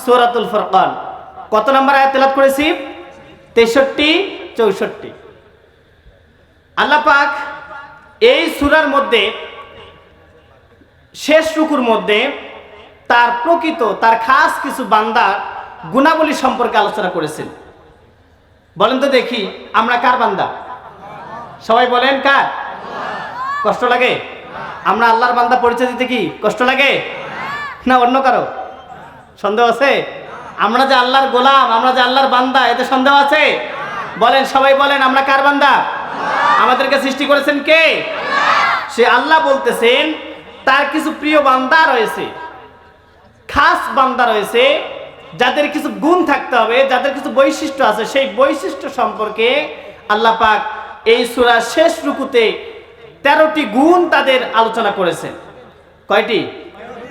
সূরাতুল ফুরকান। কত নম্বর আয়াত তেলাওয়াত করেছি? 63 64। আল্লাহ পাক এই সূরার মধ্যে শেষ রুকুর মধ্যে তার প্রকৃত তার খাস কিছু বান্দার গুণাবলী সম্পর্কে আলোচনা করেছেন। বলেন তো দেখি আমরা কার বান্দা? সবাই বলেন কার? কষ্ট লাগে? আমরা আল্লাহর বান্দা পরিচয় দিতে কি কষ্ট লাগে না অন্য কারো সন্দেহ আছে? আমরা যে আল্লাহর গোলাম, আমরা যে আল্লাহর বান্দা, এতে সন্দেহ আছে? বলেন, সবাই বলেন আমরা কার বান্দা? আমাদেরকে সৃষ্টি করেছেন কে? সে আল্লাহ বলতেছেন তার কিছু প্রিয় বান্দা রয়েছে, খাস বান্দা রয়েছে, যাদের কিছু গুণ থাকতে হবে, যাদের কিছু বৈশিষ্ট্য আছে। সেই বৈশিষ্ট্য সম্পর্কে আল্লাহ পাক এই সূরার শেষ রুকুতে 13টি গুণ তাদের আলোচনা করেছেন। কয়টি?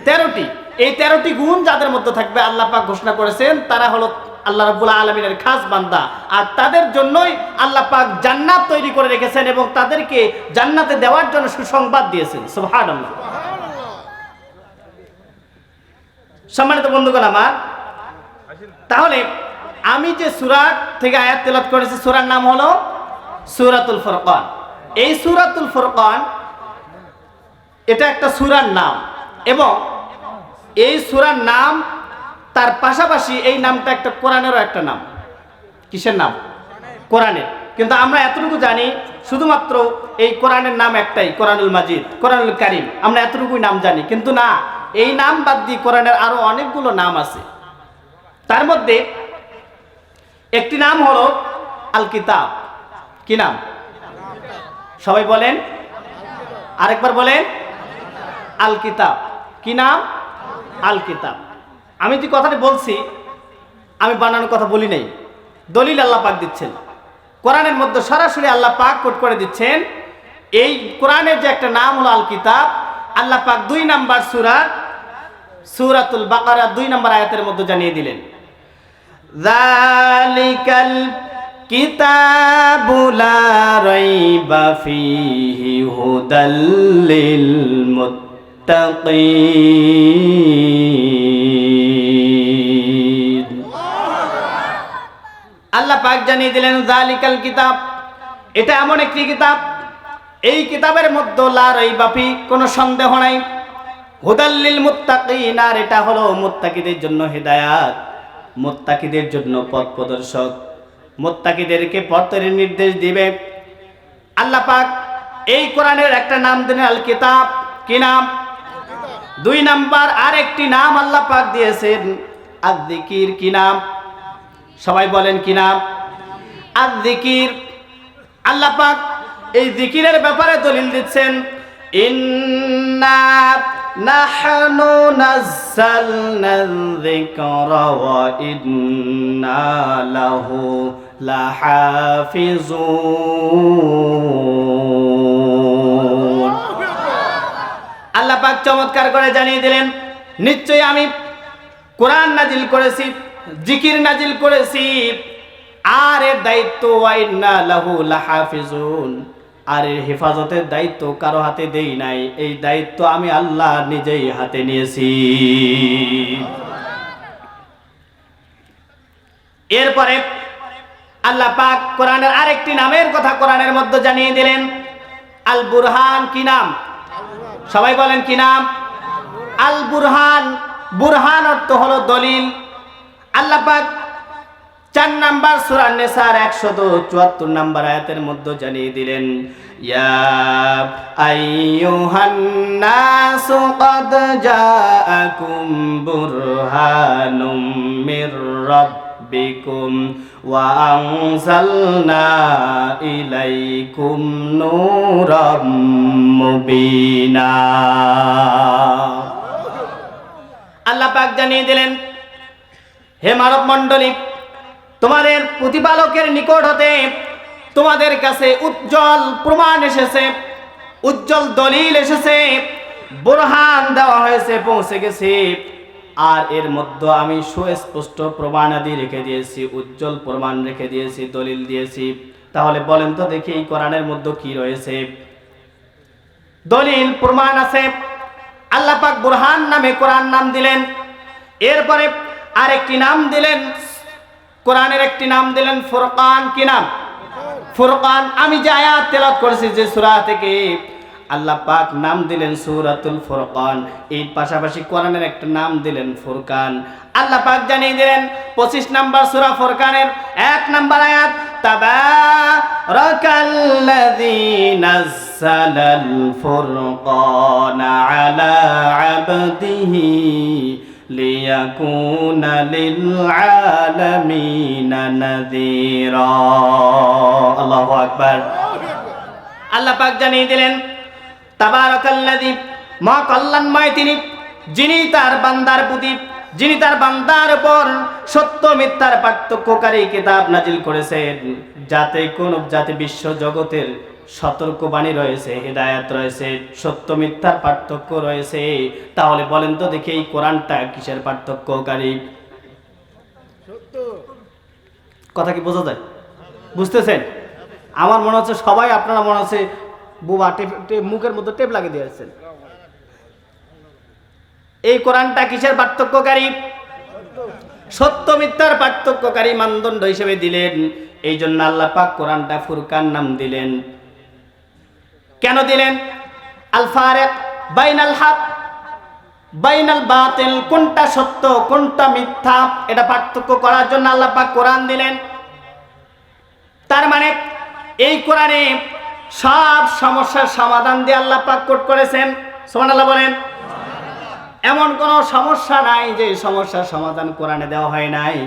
13টি। এই 13টি গুণ যাদের মধ্যে থাকবে আল্লাহ পাক ঘোষণা করেছেন তারা হলো আল্লাহ রাব্বুল আলামিনের খাস বান্দা, আর তাদের জন্যই আল্লাহ পাক জান্নাত তৈরি করে রেখেছেন এবং তাদেরকে জান্নাতে দেওয়ার জন্য সুসংবাদ দিয়েছেন। সুবহানাল্লাহ। সম্মানিত বন্ধুগণ আমার, তাহলে আমি যে সূরা থেকে আয়াত তেলাওয়াত করেছি সূরার নাম হলো সূরাতুল ফুরকান। এই সূরাতুল ফুরকান এটা একটা সূরার নাম এবং এই সূরার নাম তার পাশাপাশি এই নামটা একটা কোরআনেরও একটা নাম। কিসের নাম? কোরআনের। কিন্তু আমরা এতটুকু জানি শুধুমাত্র এই কোরআনের নাম একটাই, কোরআনুল মাজিদ, কোরআনুল কারীম। আমরা এতটুকুই নাম জানি, কিন্তু না, এই নাম বাদ দিয়ে কোরআনের আরো অনেকগুলো নাম আছে। তার মধ্যে একটি নাম হলো আল কিতাব। কি নাম? সবাই বলেন, আরেকবার বলেন, আল কিতাব। কি নাম? আল কিতাব। আমি যে কথাটি বলছি আমি বানানোর কথা বলি নাই, দলিল আল্লাহ পাক দিচ্ছেন। কোরআনের মধ্যে সরাসরি আল্লাহ পাক কোট করে দিচ্ছেন। এই কোরআনের যে একটা নাম হলো আল কিতাব, আল্লাহ পাক 2 নাম্বার সূরা সূরাতুল বাকারা 2 নাম্বার আয়াতের মধ্যে জানিয়ে দিলেন, যালিকাল কিতাবু লা রাইবা ফীহি হুদাল লিল মুত্তাকিন। আল্লাহ পাক জানিয়ে দিলেন যালিকাল কিতাব, এটা এমন একটি কিতাব, এই কিতাবের মধ্যে লা রাইবা ফী, কোনো সন্দেহ নাই, হুদাল লিল মুত্তাকিন, আর এটা হলো মুত্তাকিদের জন্য হেদায়েত, মুত্তাকিদের জন্য পথ প্রদর্শক, মুত্তাকিদেরকে পথের নির্দেশ দিবে। আল্লাহ পাক এই কোরআনের একটা নাম দিলেন আল কিতাব। কি নাম? 2 নাম্বার আরেকটি নাম আল্লাহ পাক দিয়েছেন আয-যিকির। কি নাম? সবাই বলেন কি নাম? আয-যিকির। আল্লাহ পাক এই যিকিরের ব্যাপারে দলিল দিচ্ছেন, ইন্না নাহনু নাযালনা যিকরা ওয়া ইন্না লাহু লাহাফিজুন। আল্লাহ পাক চমৎকার করে জানিয়ে দিলেন, নিশ্চয়ই আমি কোরআন নাজিল করেছি, জিকির নাজিল করেছি, আর এর দায়িত্ব ওয়া ইন্না লাহু লাহাফিজুন, আর এর হেফাজতের দায়িত্ব কারো হাতে দেই নাই, এই দায়িত্ব আমি আল্লাহ নিজেই হাতে নিয়েছি। এরপরে আল্লাহ পাক কোরআনের আরেকটি নামের কথা কোরআনের মধ্যে জানিয়ে দিলেন, আল বুরহান। কি নাম? সবাই বলেন কি নাম? আল বুরহান। বুরহান অর্থ হলো দলিল। আল্লাহ পাক 4 নাম্বার সূরা নিসার 174 নাম্বার আয়াতের মধ্যে জানিয়ে দিলেন, ইয়া আইয়ুহান নাসু ক্বাদ জাআকুম বুরহানুম মির রাব্বিকুম ওয়া আনজালনা ইলাইকুম নূরাম মুবিনা। আল্লাহ পাক জানিয়ে দিলেন, হে মানব মণ্ডলী, তোমাদের প্রতিপালকের নিকট হতে তোমাদের কাছে উজ্জ্বল প্রমাণ এসেছে, উজ্জ্বল দলিল এসেছে, বুরহান দেওয়া হয়েছে, পৌঁছে গেছে, আর এর মধ্যে আমি সুস্পষ্ট প্রমাণাদি রেখে দিয়েছি, উজ্জ্বল প্রমাণ রেখে দিয়েছি, দলিল দিয়েছি। তাহলে বলেন তো দেখি এই কোরআনের মধ্যে কি রয়েছে? দলিল প্রমাণ আছে। আল্লাহ পাক বুরহান নামে কোরআন নাম দিলেন। এরপরে আরেকটি নাম দিলেন, কোরআনের একটি নাম দিলেন ফুরকান। কি নাম? ফুরকান। আমি যে আয়াত তেলাওয়াত করেছি যে সূরা থেকে, আল্লাহ পাক নাম দিলেন সূরাতুল ফুরকান। এই পাশাপাশি কোরআনের একটা নাম দিলেন ফুরকান। আল্লাহ পাক জানিয়ে দিলেন 25 নম্বর সূরা ফুরকানের 1 নম্বর আয়াত, তাবারাকাল্লাযী নাযালাল ফুরকানা আলা আবদিহি লিয়াকুনা লিল আলামিনা নাযীরা। আল্লাহু আকবার। আল্লাহ পাক জানিয়ে দিলেন তাবারাকাল্লাযী, মা কল্যাণময় তিনি, যিনি তার বান্দার প্রতি, যিনি তার বান্দার উপর সত্য মিথ্যার পার্থক্যকারী কিতাব নাজিল করেছেন, যাতে বিশ্ব জগতের সতর্কবাণী রয়েছে, হিদায়াত রয়েছে, সত্য মিথ্যার পার্থক্য রয়েছে। তাহলে বলেন তো দেখি এই কোরআনটা কিসের পার্থক্যকারী? কথা কি বোঝা যায়? বুঝতেছেন? আমার মনে হচ্ছে সবাই, আপনারা মনে হচ্ছে বুবা মুখের মধ্যে টেপ লাগিয়ে দিয়েছেন। এই কোরআনটা কিসের পার্থক্যকারী? সত্য মিথ্যার পার্থক্যকারী মানদণ্ড হিসেবে দিলেন। এই জন্য আল্লাহ পাক কোরআনটা ফুরকান নাম দিলেন। কেন দিলেন? আল ফারিক বাইনাল হক বাইনাল বাতিল, কোনটা সত্য কোনটা মিথ্যা এটা পার্থক্য করার জন্য আল্লাহ পাক কোরআন দিলেন। তার মানে এই কোরআনে সব সমস্যার সমাধান দিয়ে আল্লাহ পাক কোট করেছেন। সুবহানাল্লাহ বলেন। এমন কোন সমস্যা নাই যে সমস্যার সমাধান কোরআনে দেওয়া হয় নাই।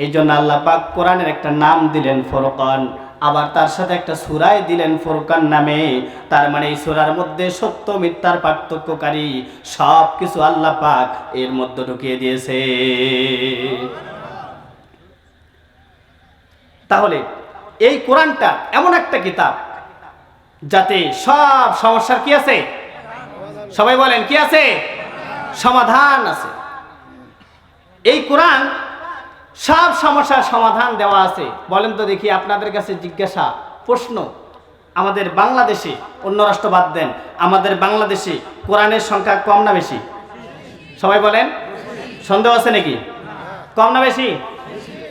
এই জন্য আল্লাহ পাক কোরআনের একটা নাম দিলেন ফুরকান, আবার তার সাথে একটা সূরায় দিলেন ফুরকান নামে। তার মানে এই সূরার মধ্যে সত্য মিথ্যার পার্থক্যকারী সব কিছু আল্লাহ পাক এর মধ্যে ঢুকিয়ে দিয়েছে। তাহলে এই কোরআনটা এমন একটা কিতাব যাতে সব সমস্যার কি আছে? সবাই বলেন কি আছে? সমাধান আছে। এই কোরআন সব সমস্যার সমাধান দেওয়া আছে। বলেন তো দেখি, আপনাদের কাছে জিজ্ঞাসা প্রশ্ন, আমাদের বাংলাদেশে, অন্য রাষ্ট্র বাদ দেন, আমাদের বাংলাদেশে কোরআনের সংখ্যা কম না বেশি? সবাই বলেন। সন্দেহ আছে নাকি? কম না বেশি?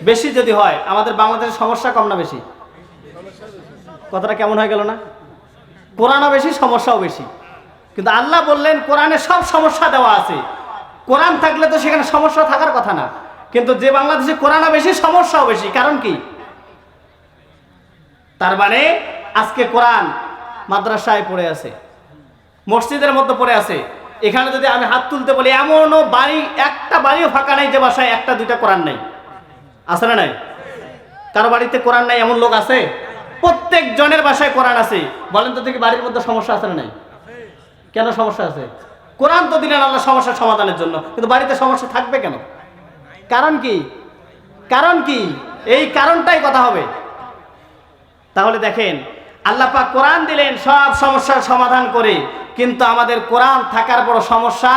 বেশি যদি হয় আমাদের বাংলাদেশের সমস্যা কম না বেশি? কথাটা কেমন হয়ে গেল না? কোরআনও বেশি, সমস্যাও বেশি। কিন্তু আল্লাহ বললেন কোরআনে সব সমস্যা দেওয়া আছে। কোরআন থাকলে তো সেখানে সমস্যা থাকার কথা না, কিন্তু যে বাংলাদেশে কোরআনও বেশি, সমস্যাও বেশি। কারণ কি? তার মানে আজকে কোরআন মাদ্রাসায় পড়ে আছে, মসজিদের মধ্যে পড়ে আছে। এখানে যদি আমি হাত তুলতে বলি, এমনও বাড়ি, একটা বাড়িও ফাঁকা নাই যে বাসায় একটা দুইটা কোরআন নাই। আছে না নাই? কারো বাড়িতে কোরআন নাই এমন লোক আছে? প্রত্যেক জনের বাসায় কোরআন আছে। বলেন তো দেখি বাড়ির মধ্যে সমস্যা আছে না নাই? কেন সমস্যা আছে? কোরআন তো দিলেন আল্লাহ সমস্যার সমাধানের জন্য, কিন্তু বাড়িতে সমস্যা থাকবে কেন? কারণ কি? কারণ কি? এই কারণটাই কথা হবে। তাহলে দেখেন, আল্লাহ পাক কোরআন দিলেন সব সমস্যার সমাধান করে, কিন্তু আমাদের কোরআন থাকার বড় সমস্যা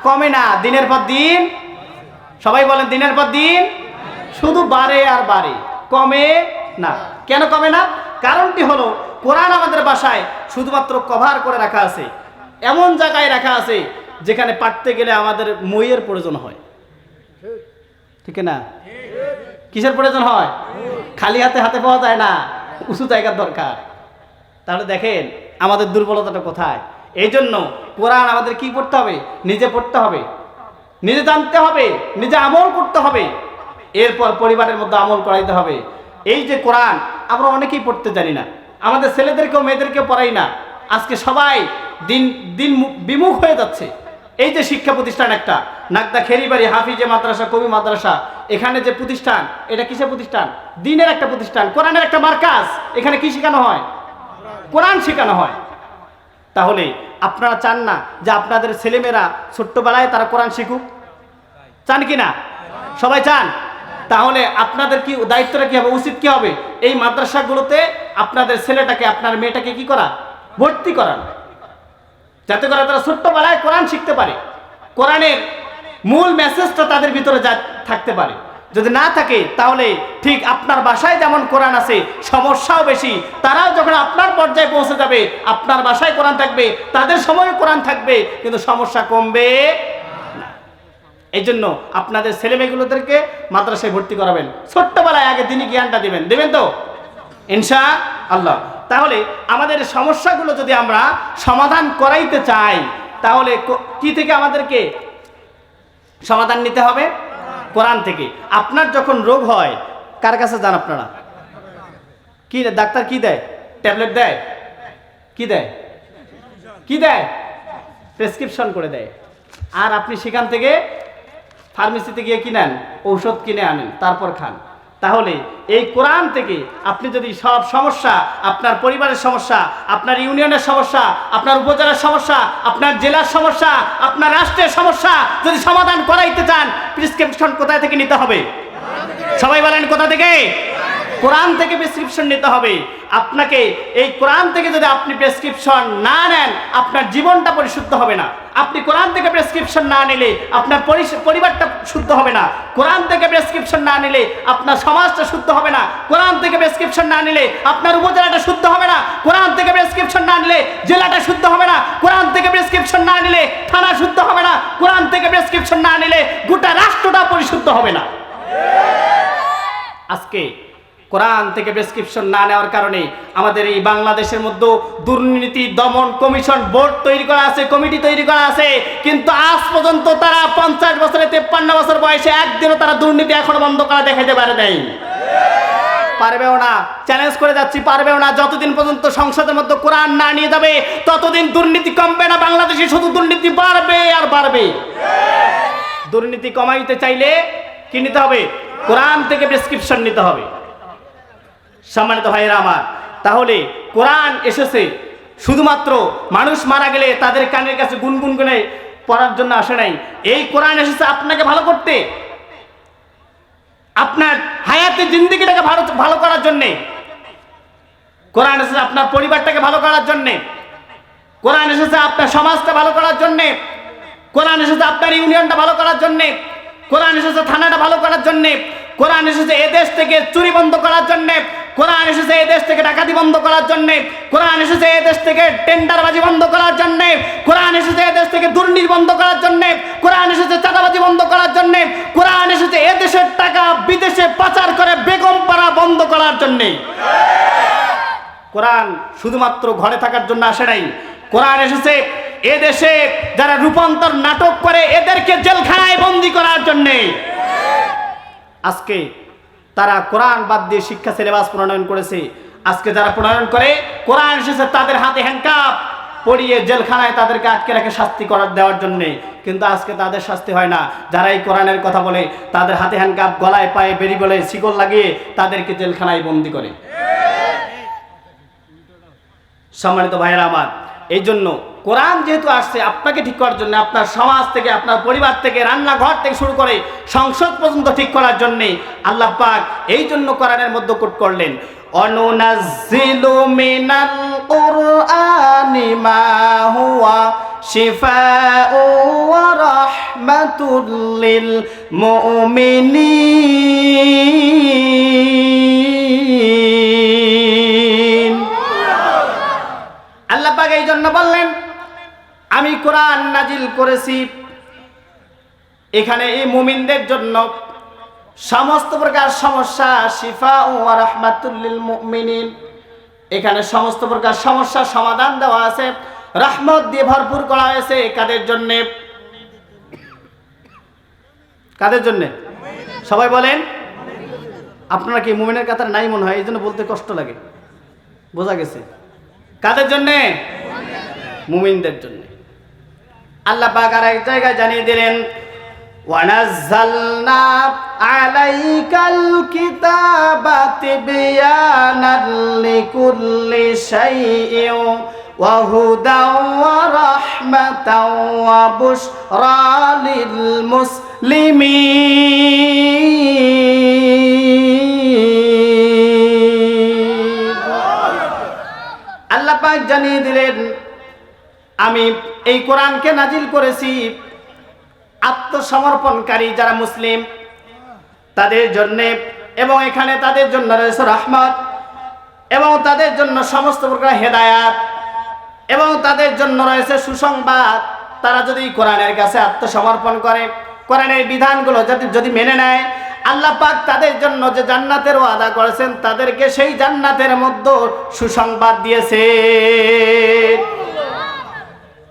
কমে না, দিনের পর দিন। সবাই বলেন দিনের পর দিন শুধু বাড়ে আর বাড়ে, কমে না। কেন কমে না? কারণটি হলো কোরআন আমাদের বাসায় শুধুমাত্র কভার করে রাখা আছে, এমন জায়গায় রাখা আছে যেখানে পাঠতে গেলে আমাদের বইয়ের প্রয়োজন হয়। ঠিক না? কিসের প্রয়োজন হয়? খালি হাতে হাতে পাওয়া যায় না, উঁচু জায়গার দরকার। তাহলে দেখেন আমাদের দুর্বলতাটা কোথায়। এই জন্য কোরআন আমাদের কি পড়তে হবে? নিজে পড়তে হবে, নিজে জানতে হবে, নিজে আমল করতে হবে, এরপর পরিবারের মধ্যে আমল করাইতে হবে। এই যে কোরআন আমরা অনেকেই পড়তে জানি না, আমাদের ছেলেদেরকেও মেয়েদেরকেও পড়াই না। আজকে সবাই দিন দিন বিমুখ হয়ে যাচ্ছে। এই যে শিক্ষা প্রতিষ্ঠান একটা নাগদা খেরিবাড়ি হাফিজে মাদ্রাসা, কবি মাদ্রাসা, এখানে যে প্রতিষ্ঠান, এটা কিসের প্রতিষ্ঠান? দিনের একটা প্রতিষ্ঠান, কোরআনের একটা মার্কাজ। এখানে কি শেখানো হয়? কোরআন শেখানো হয়। তাহলে আপনারা চান না যে আপনাদের ছেলেমেয়েরা ছোট্টবেলায় তারা কোরআন শিখুক? চান কি না? সবাই চান। তাহলে আপনাদের কি দায়িত্বটা কি হবে, উচিত কি হবে? এই মাদ্রাসাগুলোতে আপনাদের ছেলেটাকে, আপনার মেয়েটাকে কি করা? ভর্তি করান, যাতে করে তারা ছোট্টবেলায় কোরআন শিখতে পারে, কোরআনের মূল মেসেজটা তাদের ভিতরে থাকতে পারে। যদি না থাকে তাহলে ঠিক আপনার বাসায় যেমন কোরআন আছে, সমস্যাও বেশি। তারাও যখন আপনার পর্যায়ে পৌঁছে যাবে, আপনার বাসায় কোরআন থাকবে, তাদের সময় কোরআন থাকবে, কিন্তু সমস্যা কমবে না। এই জন্য আপনাদের ছেলেমেয়েগুলোদেরকে মাদ্রাসায় ভর্তি করাবেন, ছোট্টবেলায় আগে দিনই জ্ঞানটা দিবেন তো ইনশাআল্লাহ। তাহলে আমাদের সমস্যাগুলো যদি আমরা সমাধান করাইতে চাই, তাহলে কি থেকে আমাদেরকে সমাধান নিতে হবে? কোরআন থেকে। আপনার যখন রোগ হয় কার কাছে যান আপনারা? কি ডাক্তার কি দেয়? ট্যাবলেট দেয়? কি দেয়? কি দেয়? প্রেসক্রিপশন করে দেয়। আর আপনি সেখান থেকে ফার্মেসিতে গিয়ে কিনেন, ঔষধ কিনে আনেন, তারপর খান। তাহলে এই কোরআন থেকে আপনি যদি সব সমস্যা, আপনার পরিবারের সমস্যা, আপনার ইউনিয়নের সমস্যা, আপনার উপজেলার সমস্যা, আপনার জেলার সমস্যা, আপনার রাষ্ট্রের সমস্যা যদি সমাধান করাইতে চান, প্রেসক্রিপশন কোথায় থেকে নিতে হবে? সবাই বলেন কোথা থেকে? কোরআন থেকে প্রেসক্রিপশন নিতে হবে। আপনাকে এই কোরআন থেকে যদি আপনি প্রেসক্রিপশন না নেন, আপনার জীবনটা পরিশুদ্ধ হবে না। আপনি কোরআন থেকে প্রেসক্রিপশন না নিলে আপনার পরিবারটা শুদ্ধ হবে না। কোরআন থেকে প্রেসক্রিপশন না নিলে আপনার সমাজটা শুদ্ধ হবে না। কোরআন থেকে প্রেসক্রিপশন না নিলে আপনার উপজেলাটা শুদ্ধ হবে না। কোরআন থেকে প্রেসক্রিপশন না নিলে জেলাটা শুদ্ধ হবে না। কোরআন থেকে প্রেসক্রিপশন না নিলে থানা শুদ্ধ হবে না। কোরআন থেকে প্রেসক্রিপশন না নিলে গোটা রাষ্ট্রটা পরিশুদ্ধ হবে না। আজকে কোরআন থেকে প্রেসক্রিপশন না নেওয়ার কারণে আমাদের এই বাংলাদেশের মধ্যে দুর্নীতি দমন কমিশন বোর্ড তৈরি করা আছে, কমিটি তৈরি করা আছে, কিন্তু আজ পর্যন্ত তারা 50 বছরে 53 বছর বয়সে একদিনও তারা দুর্নীতি এখনো বন্ধ করা দেখাতে পারে নাই। পারবেও না, চ্যালেঞ্জ করে যাচ্ছি, পারবেও না। যতদিন পর্যন্ত সংসদের মধ্যে কোরআন না নিয়ে যাবে ততদিন দুর্নীতি কমবে না। বাংলাদেশে শুধু দুর্নীতি বাড়বে আর বাড়বে। দুর্নীতি কমাইতে চাইলে কি নিতে হবে? কোরআন থেকে প্রেসক্রিপশন নিতে হবে। সম্মানিত ভাইয়েরা আমার, তাহলে কোরআন এসেছে শুধুমাত্র মানুষ মারা গেলে তাদের কানের কাছে গুনগুন করে পড়ার জন্য আসে নাই। এই কোরআন এসেছে আপনাকে ভালো করতে, আপনার হায়াতে জিন্দেগিটাকে ভালো করার জন্যে। কোরআন এসেছে আপনার পরিবারটাকে ভালো করার জন্যে। কোরআন এসেছে আপনার সমাজটা ভালো করার জন্যে। কোরআন এসেছে আপনার ইউনিয়নটা ভালো করার জন্যে। কোরআন এসেছে থানাটা ভালো করার জন্যে। কোরআন এসেছে এ দেশ থেকে চুরি বন্ধ করার জন্যে। কোরআন এসেছে এই দেশ থেকে ডাকাতি বন্ধ করার জন্যে। কোরআন এসেছে এই দেশ থেকে টেন্ডারবাজি বন্ধ করার জন্যে। কোরআন এসেছে এই দেশ থেকে দুর্নীতি বন্ধ করার জন্যে। কোরআন এসেছে চাঁদাবাজি বন্ধ করার জন্যে। কোরআন এসেছে এ দেশের টাকা বিদেশে পাচার করে বেগম পাড়া বন্ধ করার জন্যে। কোরআন শুধুমাত্র ঘরে থাকার জন্য আসে নাই। কোরআন এসেছে এ দেশে যারা রূপান্তর নাটক করে এদেরকে জেলখানায় বন্দী করার জন্যে। আজকে তারা কোরআন বাদ দিয়ে শিক্ষা সিলেবাস প্রণয়ন করেছে। আজকে যারা প্রণয়ন করে কোরআন এসেছে তাদের হাতে হ্যান্ডকাপ পরিয়ে জেলখানায় তাদেরকে আটকে রেখে শাস্তি দেওয়ার জন্যে, কিন্তু আজকে তাদের শাস্তি হয় না। যারা এই কোরআনের কথা বলে তাদের হাতে হ্যান্ডকাপ, গলায় পায়ে বেরি বলে শিকল লাগিয়ে তাদেরকে জেলখানায় বন্দী করে। সম্মানিত ভাইয়েরা আমার, এই জন্য কোরআন যেহেতু আসছে আপনাকে ঠিক করার জন্য, আপনার সমাজ থেকে, আপনার পরিবার থেকে, রান্নাঘর থেকে শুরু করে সংসদ পর্যন্ত ঠিক করার জন্যে আল্লাহ পাক এই জন্য কোরআনের মধ্যে কোট করলেন, অনুনাজ্জিলু মিনাল কুরআনি মা হুয়া শিফাউ ওয়া রাহমাতুল লিল মুমিনিন। আল্লাহ পাক এই জন্য বললেন আমি কোরআন নাজিল করেছি এখানে এই মুমিনদের জন্য সমস্ত প্রকার সমস্যা, শিফা ও রাহমাতুল লিল মুমিনিন, এখানে সমস্ত প্রকার সমস্যার সমাধান দেওয়া আছে, রহমত দিয়ে ভরপুর করা হয়েছে। কাদের জন্য? কাদের জন্য? সবাই বলেন। আপনারা কি মুমিনের কাতার নাই মনে হয়, এই জন্য বলতে কষ্ট লাগে, বোঝা গেছে। কাদের জন্য? মুমিনদের জন্য। আল্লাহ পাক আর এক জায়গায় জানিয়ে দিলেন, ওয়ানাজ্জালনা আলাইকাল কিতাবা তিবয়ানাল লিকুল্লি শাইইন ওয়া হুদাও ওয়া রাহমাতাও ওয়া বুশরা লিল মুসলিমিন। আল্লাহ পাক জানিয়ে দিলেন আমি এই কোরআনকে নাজিল করেছি আত্মসমর্পণকারী যারা মুসলিম তাদের জন্য, এবং এখানে তাদের জন্য রয়েছে রহমত, এবং তাদের জন্য সমস্ত প্রকার হেদায়াত, এবং তাদের জন্য রয়েছে সুসংবাদ। তারা যদি কোরআনের কাছে আত্মসমর্পণ করে, কোরআনের বিধানগুলো যদি মেনে নেয়, আল্লাহ পাক তাদের জন্য যে জান্নাতের ওয়াদা করেছেন তাদেরকে সেই জান্নাতের মধ্যে সুসংবাদ দিয়েছে।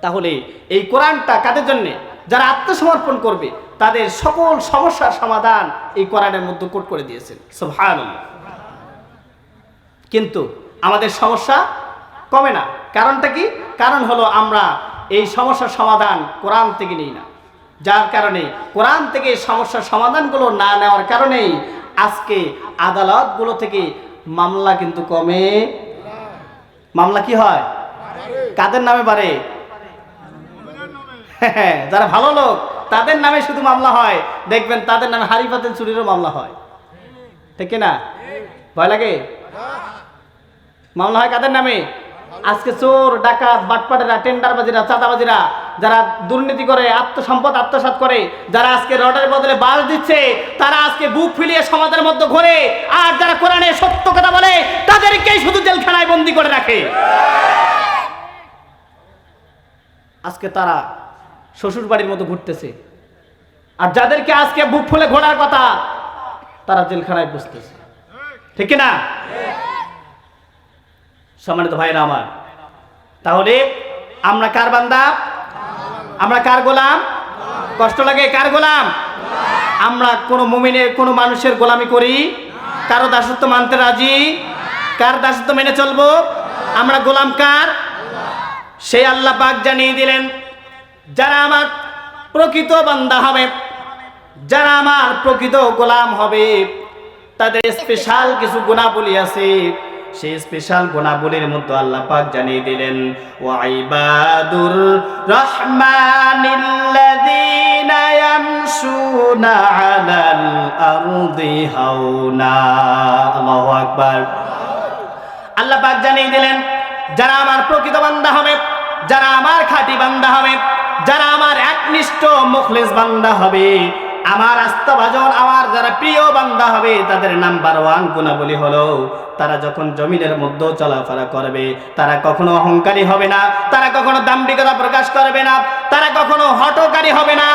তাহলে এই কোরআনটা কাদের জন্য? যারা আত্মসমর্পণ করবে তাদের সকল সমস্যার সমাধান এই কোরআনের মধ্যে কোট করে দিয়েছেন। সুবহানাল্লাহ। কিন্তু আমাদের সমস্যা কমে না। কারণটা কি? কারণ হলো আমরা এই সমস্যার সমাধান কোরআন থেকে নিই না। যার কারণে কোরআন থেকে সমস্যার সমাধানগুলো না নেওয়ার কারণেই আজকে আদালতগুলো থেকে মামলা কিন্তু কমে। মামলা কি হয়? কাদের নামে বাড়ে? যারা ভালো লোক তাদের নামে শুধু মামলা হয়। দেখবেন তাদের নামে হাড়ি পাতিল চুরিরও মামলা হয়, ঠিক না? ভয় লাগে? মামলা হয় কাদের নামে? আজকে চোর, ডাকাত, বাটপাটেরা, টেন্ডারবাজিরা, চাঁদাবাজিরা, যারা দুর্নীতি করে আত্মসম্পদ আত্মসাৎ করে, যারা আজকে রডের বদলে বাস দিচ্ছে, তারা আজকে বুক ফিলিয়ে সমাজের মধ্যে ঘোরে। আর যারা কোরআনে সত্য কথা বলে তাদেরকেই শুধু জেলখানায় বন্দী করে রাখে। আজকে তারা শ্বশুর বাড়ির মতো ঘুরতেছে, আর যাদেরকে আজকে বুক ফুলে ঘোরার কথা তারা জেলখানায় বসতেছে, ঠিক না? সম্মানিত ভাইরা আমার, তাহলে আমরা কার বান্দা? আমরা কার গোলাম? কষ্ট লাগে কার গোলাম? আমরা কোনো মুমিনের কোনো মানুষের গোলামি করি? কারো দাসত্ব মানতে রাজি? কার দাসত্ব মেনে চলবো? আমরা গোলাম কার? সেই আল্লাহ পাক জানিয়ে দিলেন, যারা আমার প্রকৃত বান্দা হবে, যারা আমার প্রকৃত গোলাম হবে, তাদের স্পেশাল কিছু গুণাবলী আছে। সেই স্পেশাল গুণাবলীর মধ্যে আল্লাহ পাক জানিয়ে দিলেন, ওয়া ইবাদুর রহমানিল্লাযীনা ইয়ামশুনা আলাল আরদি হাওনা। আল্লাহু আকবার। আল্লাহ পাক জানিয়ে দিলেন, যারা আমার প্রকৃত বান্দা হবে, যারা আমার খাঁটি বান্দা হবে, যারা আমার একনিষ্ঠ মুখলিস বান্দা হবে, আমার আস্থাভাজন, আমার যারা প্রিয় বান্দা হবে, তাদের নাম্বার 1 গুণাবলী হলো তারা যখন জমিনের মধ্যে চলাফেরা করবে তারা কখনো অহংকারী হবে না, তারা কখনো দাম্ভিকতা প্রকাশ করবে না, তারা কখনো হঠকারী হবে না,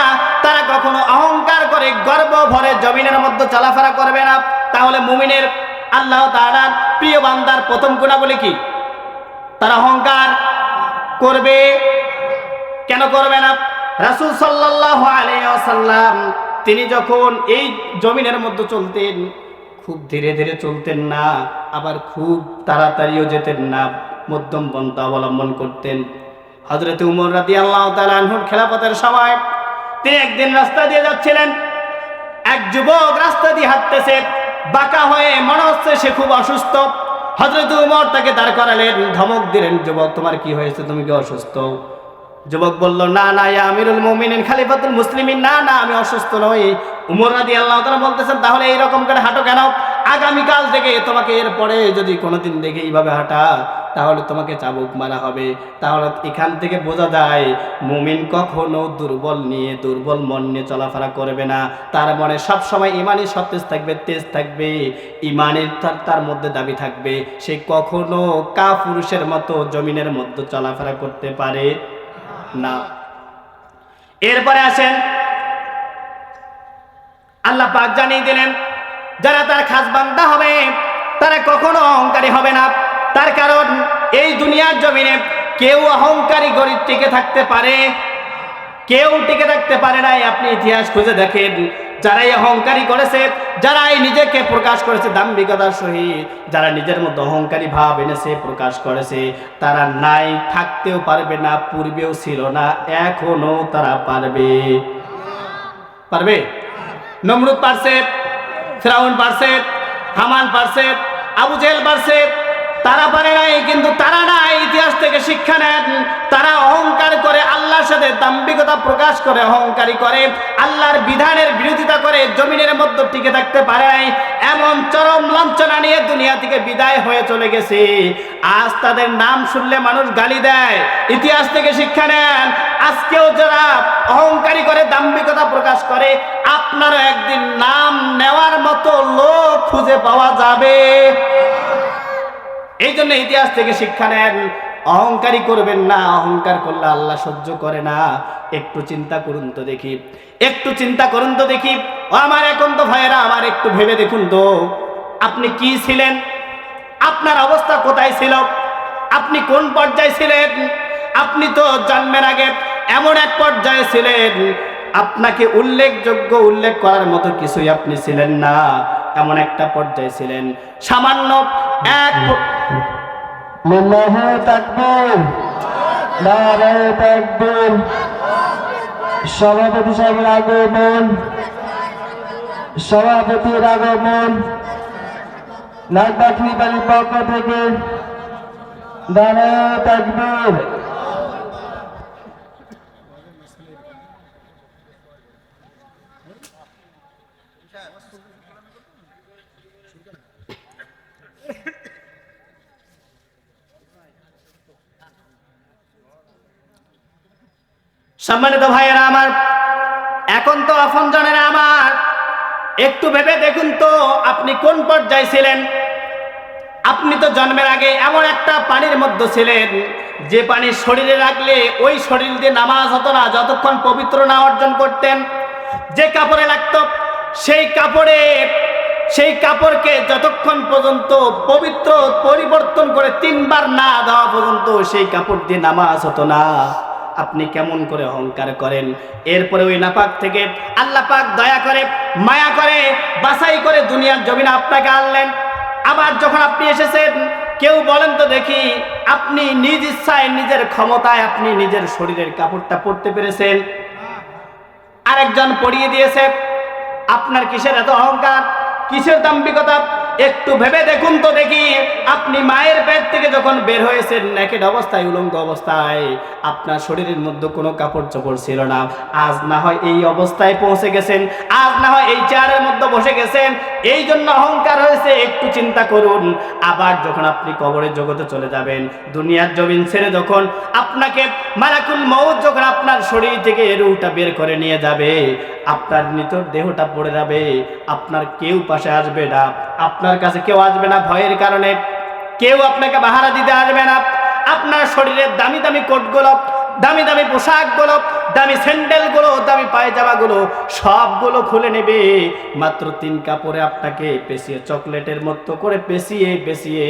তারা কখনো অহংকার করে গর্ব ভরে জমিনের মধ্যে চলাফেরা করবে না। তাহলে মুমিনের আল্লাহ তাআলার প্রিয় বান্দার প্রথম গুণাবলী কি? তারা অহংকার করবে কেন? করবে না। রাসূল সাল্লাল্লাহু আলাইহি ওয়াসাল্লাম তিনি যখন এই জমিনের মধ্যে চলতেন, খুব ধীরে ধীরে চলতেন না, আবার খুব তাড়াতাড়িও যেতেন না, মধ্যম পন্থা অবলম্বন করতেন। হযরত উমর রাদিয়াল্লাহু তাআলা আনহুর খেলাফতের সময় তিনি একদিন রাস্তা দিয়ে যাচ্ছিলেন, এক যুবক রাস্তা দিয়ে হাঁটতেছে, বাঁকা হয়ে, মনে হচ্ছে সে খুব অসুস্থ। হযরত উমর তাকে দাঁড় করালেন, ধমক দিলেন, যুবক তোমার কি হয়েছে, তুমি কি অসুস্থ? যুবক বলল, না না ইয়া আমিরুল মুমিনিন খলিফাতুল মুসলিমিন, না না আমি অসুস্থ নই। উমর রাদিয়াল্লাহু তাআলা বলতেছেন, তাহলে এইরকম করে হাঁটো কেন? আগামীকাল থেকে তোমাকে এরপরে যদি কোনোদিন দেখে এইভাবে হাঁটা তাহলে তোমাকে চাবুক মারা হবে। তাহলে এখান থেকে বোঝা যায় মুমিন কখনো দুর্বল মন নিয়ে চলাফেরা করবে না। তার মনে সবসময় ইমানি সতেজ থাকবে, তেজ থাকবে, ইমানের তার মধ্যে দাবি থাকবে। সে কখনো কাপুরুষের মতো জমিনের মধ্যে চলাফেরা করতে পারে না। এরপরে আসেন, আল্লাহ পাক জানিয়ে দিলেন, যারা তার খাস বান্দা হবে তারা কখনো অহংকারী হবে না। তার কারণ এই দুনিয়ার জমিনে কেউ অহংকারী গরিব টিকে থাকতে পারে? কেউ টিকে থাকতে পারে নাই। আপনি ইতিহাস খুঁজে দেখেন, যারাই অহংকারী করেছে, যারাই নিজেকে প্রকাশ করেছে দাম্ভিকতার সহিত, যারা নিজের মধ্যে অহংকারী ভাব এনেছে, প্রকাশ করেছে, তারা নাই, থাকতেও পারবে না, পূর্বেও ছিল না, এখনো তারা পারবে? নমরুদ পারছে, ফিরাউন পারছে, হামান পারছে, আবু জেহেল পারছে, তারা পারে নাই। কিন্তু তারা নাই, ইতিহাস থেকে শিক্ষা নেন, তারা অহংকার করে, আল্লাহর সাথে দাম্ভিকতা প্রকাশ করে, অহংকারী করে, আল্লাহর বিধানের বিরোধিতা করে জমিনের মধ্যে টিকে থাকতে পারে নাই। এমন চরম লাঞ্ছনা নিয়ে দুনিয়া থেকে বিদায় হয়ে চলে গেছে। আজ তাদের নাম শুনলে মানুষ গালি দেয়। ইতিহাস থেকে শিক্ষা নেন, আজকেও যারা অহংকারী করে, দাম্ভিকতা প্রকাশ করে, আপনারও একদিন নাম নেওয়ার মতো লোক খুঁজে পাওয়া যাবে। এই জন্য ইতিহাস থেকে শিক্ষা নেন, অহংকারী করবেন না, অহংকার করলে আল্লাহ সহ্য করে না। একটু চিন্তা করুন তো দেখি, একটু চিন্তা করুন তো দেখি। ও আমার এখন তো ভাইয়েরা, আমার একটু ভেবে দেখুন তো, আপনি কি ছিলেন? আপনার অবস্থা কোথায় ছিল? আপনি কোন পর্যায়ে ছিলেন? আপনি তো জন্মের আগে এমন এক পর্যায়ে ছিলেন, আপনাকে উল্লেখ করার মতো কিছুই আপনি ছিলেন না। এমন একটা পর্যায়ে ছিলেন, সামান্য এক লিল্লাহি তাকবীর, নারায়ে তাকবীর। সভাপতি সাহেবের আগমন, সভাপতির আগমন, নাগদাখলি বাড়ির পক্ষ থেকে নারায়ে তাকবীর। সম্মানিত ভাইয়েরা আমার, এখন তো আপনজনেরা আমার, একটু ভেবে দেখুন তো আপনি কোন পর্যায়ে ছিলেন। আপনি তো জন্মের আগে এমন একটা পানির মধ্যে ছিলেন, যে পানি শরীরে রাখলে ওই শরীর দিয়ে নামাজ হতো না যতক্ষণ পবিত্র না অর্জন করতেন। যে কাপড়ে লাগতো সেই কাপড়কে যতক্ষণ পর্যন্ত পবিত্র পরিবর্তন করে 3 বার না দেওয়া পর্যন্ত সেই কাপড় দিয়ে নামাজ হতো না। আপনি কেমন করে অহংকার করেন? এরপরে ওই নাপাক থেকে আল্লাহ পাক দয়া করে, মায়া করে, বাছাই করে দুনিয়ার জমিনে আপনাকে আনলেন। আবার যখন আপনি এসেছেন, কেউ বলেন তো দেখি, আপনি নিজ ইচ্ছায় নিজের ক্ষমতায় আপনি নিজের শরীরের কাপড়টা পরতে পেরেছেন? আরেকজন পরিয়ে দিয়েছে। আপনার কিসের এত অহংকার, কিসের দাম্ভিকতা? একটু ভেবে দেখুন তো দেখি, আপনি মায়ের পেট থেকে যখন বের হয়েছেন নেকেড অবস্থায়, উলঙ্গ অবস্থায়, আপনার শরীরের মধ্যে কোনো কাপড় চোপড় ছিল না। আজ না হয় এই অবস্থায় পৌঁছে গেছেন, আজ না হয় এই চেয়ারের মধ্যে বসে গেছেন, এই জন্য অহংকার হয়েছে। একটু চিন্তা করুন, আবার যখন আপনি কবরের জগতে চলে যাবেন, দুনিয়ার জমিন ছেড়ে যখন আপনাকে মালাকুল মউত যখন আপনার শরীর থেকে রূহটা বের করে নিয়ে যাবে, আপনার মৃত দেহটা পড়ে যাবে, আপনার কেউ পাশে আসবে না, আপনার কাছে কেউ আসবে না ভয়ের কারণে, কেউ আপনাকে পাহারা দিতে আসবে না। আপনার শরীরের দামি দামি কোটগুলো, দামি দামি পোশাকগুলো, দামি স্যান্ডেলগুলো, দামি পায়জামাগুলো সবগুলো খুলে নেবে। মাত্র 3 কাপড়ে আপনাকে পেঁচিয়ে, চকলেটের মতো করে পেঁচিয়ে পেঁচিয়ে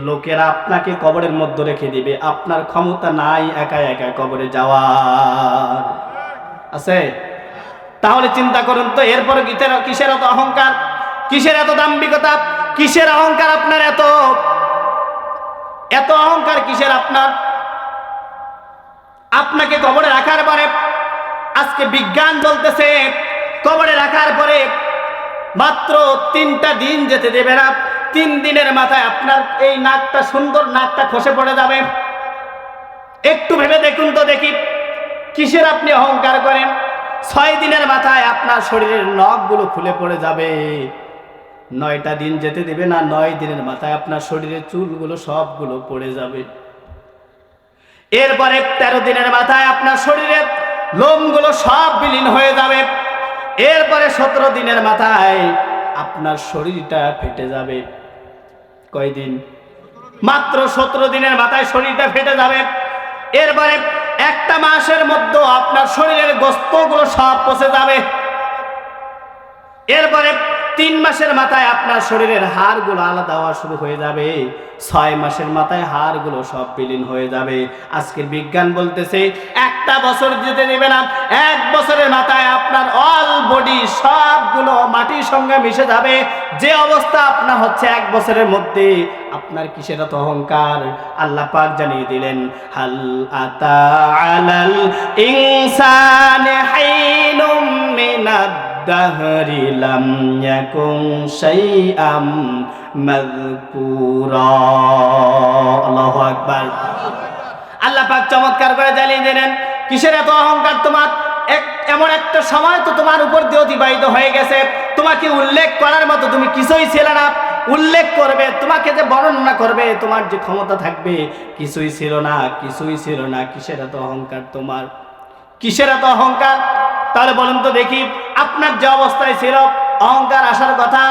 লোকেরা আপনাকে কবরের মধ্যে রেখে দিবে। আপনার ক্ষমতা নাই একা একা কবরে যাওয়ার। আছে? তাহলে চিন্তা করুন তো, এরপরে কিসের এত অহংকার, কিসের এত দাম্ভিকতা, কিসের অহংকার আপনার? এত অহংকার কিসের আপনার? আপনাকে কবরে রাখার পরে, আজকে বিজ্ঞান বলতেছে কবরে রাখার পরে মাত্র 3টা দিন যেতে দেবে না। 3 দিনের মাথায় আপনার এই নাকটা, সুন্দর নাকটা খসে পড়ে যাবে। একটু ভেবে দেখুন তো দেখি, কিসের আপনি অহংকার করেন? 6 দিনের মাথায় আপনার শরীরের নখগুলো খুলে পড়ে যাবে। 9টা দিন যেতে দেবে না, 9 দিনের মাথায় আপনার শরীরের চুলগুলো সবগুলো পড়ে যাবে। এরপরে 13 দিনের মাথায় আপনার শরীরের লোমগুলো সব বিলীন হয়ে যাবে। এরপরে 17 দিনের মাথায় আপনার শরীরটা ফেটে যাবে। কয়দিন? মাত্র 17 দিনের মাথায় শরীরটা ফেটে যাবে। এরপরে 1টা মাসের মধ্যে আপনার শরীরের গোস্তগুলো সব পচে যাবে। এরপরে 3 মাসের মাথায় আপনার শরীরের হাড়গুলো আলাদা হওয়া শুরু হয়ে যাবে। 6 মাসের মাথায় হাড়গুলো সব বিলীন হয়ে যাবে। আজকের বিজ্ঞান বলতেছে 1টা বছর যেতে দেবে না, 1 বছরের মাথায় আপনার অল বডি সবগুলো মাটির সঙ্গে মিশে যাবে। যে অবস্থা আপনার হচ্ছে 1 বছরের মধ্যে, আপনার কিসের এত অহংকার? আল্লাহ পাক জানিয়ে দিলেন, হাল আতা আলাল ইনসানি হাইনুম মিনাদ দাহরি লাম ইয়াকুন শাইআম মাযকুরা। আল্লাহু আকবার। আল্লাহ পাক চমৎকার করে জানিয়ে দিলেন, কিসের এত অহংকার তোমার? এমন একটা সময় তো তোমার উপর দিয়ে অতিবাহিত হয়ে গেছে, তোমাকে উল্লেখ করার মতো তুমি কিছুই ছিল না। উল্লেখ করবে, তোমাকে যে বর্ণনা করবে, তোমার যে ক্ষমতা থাকবে, কিছুই ছিল না, কিছুই ছিল না। কিসের এত অহংকার তোমার? কিসের এত অহংকার? তাহলে বলুন তো দেখি, আপনার যে অবস্থায় ছিল অহংকার আসার কথা,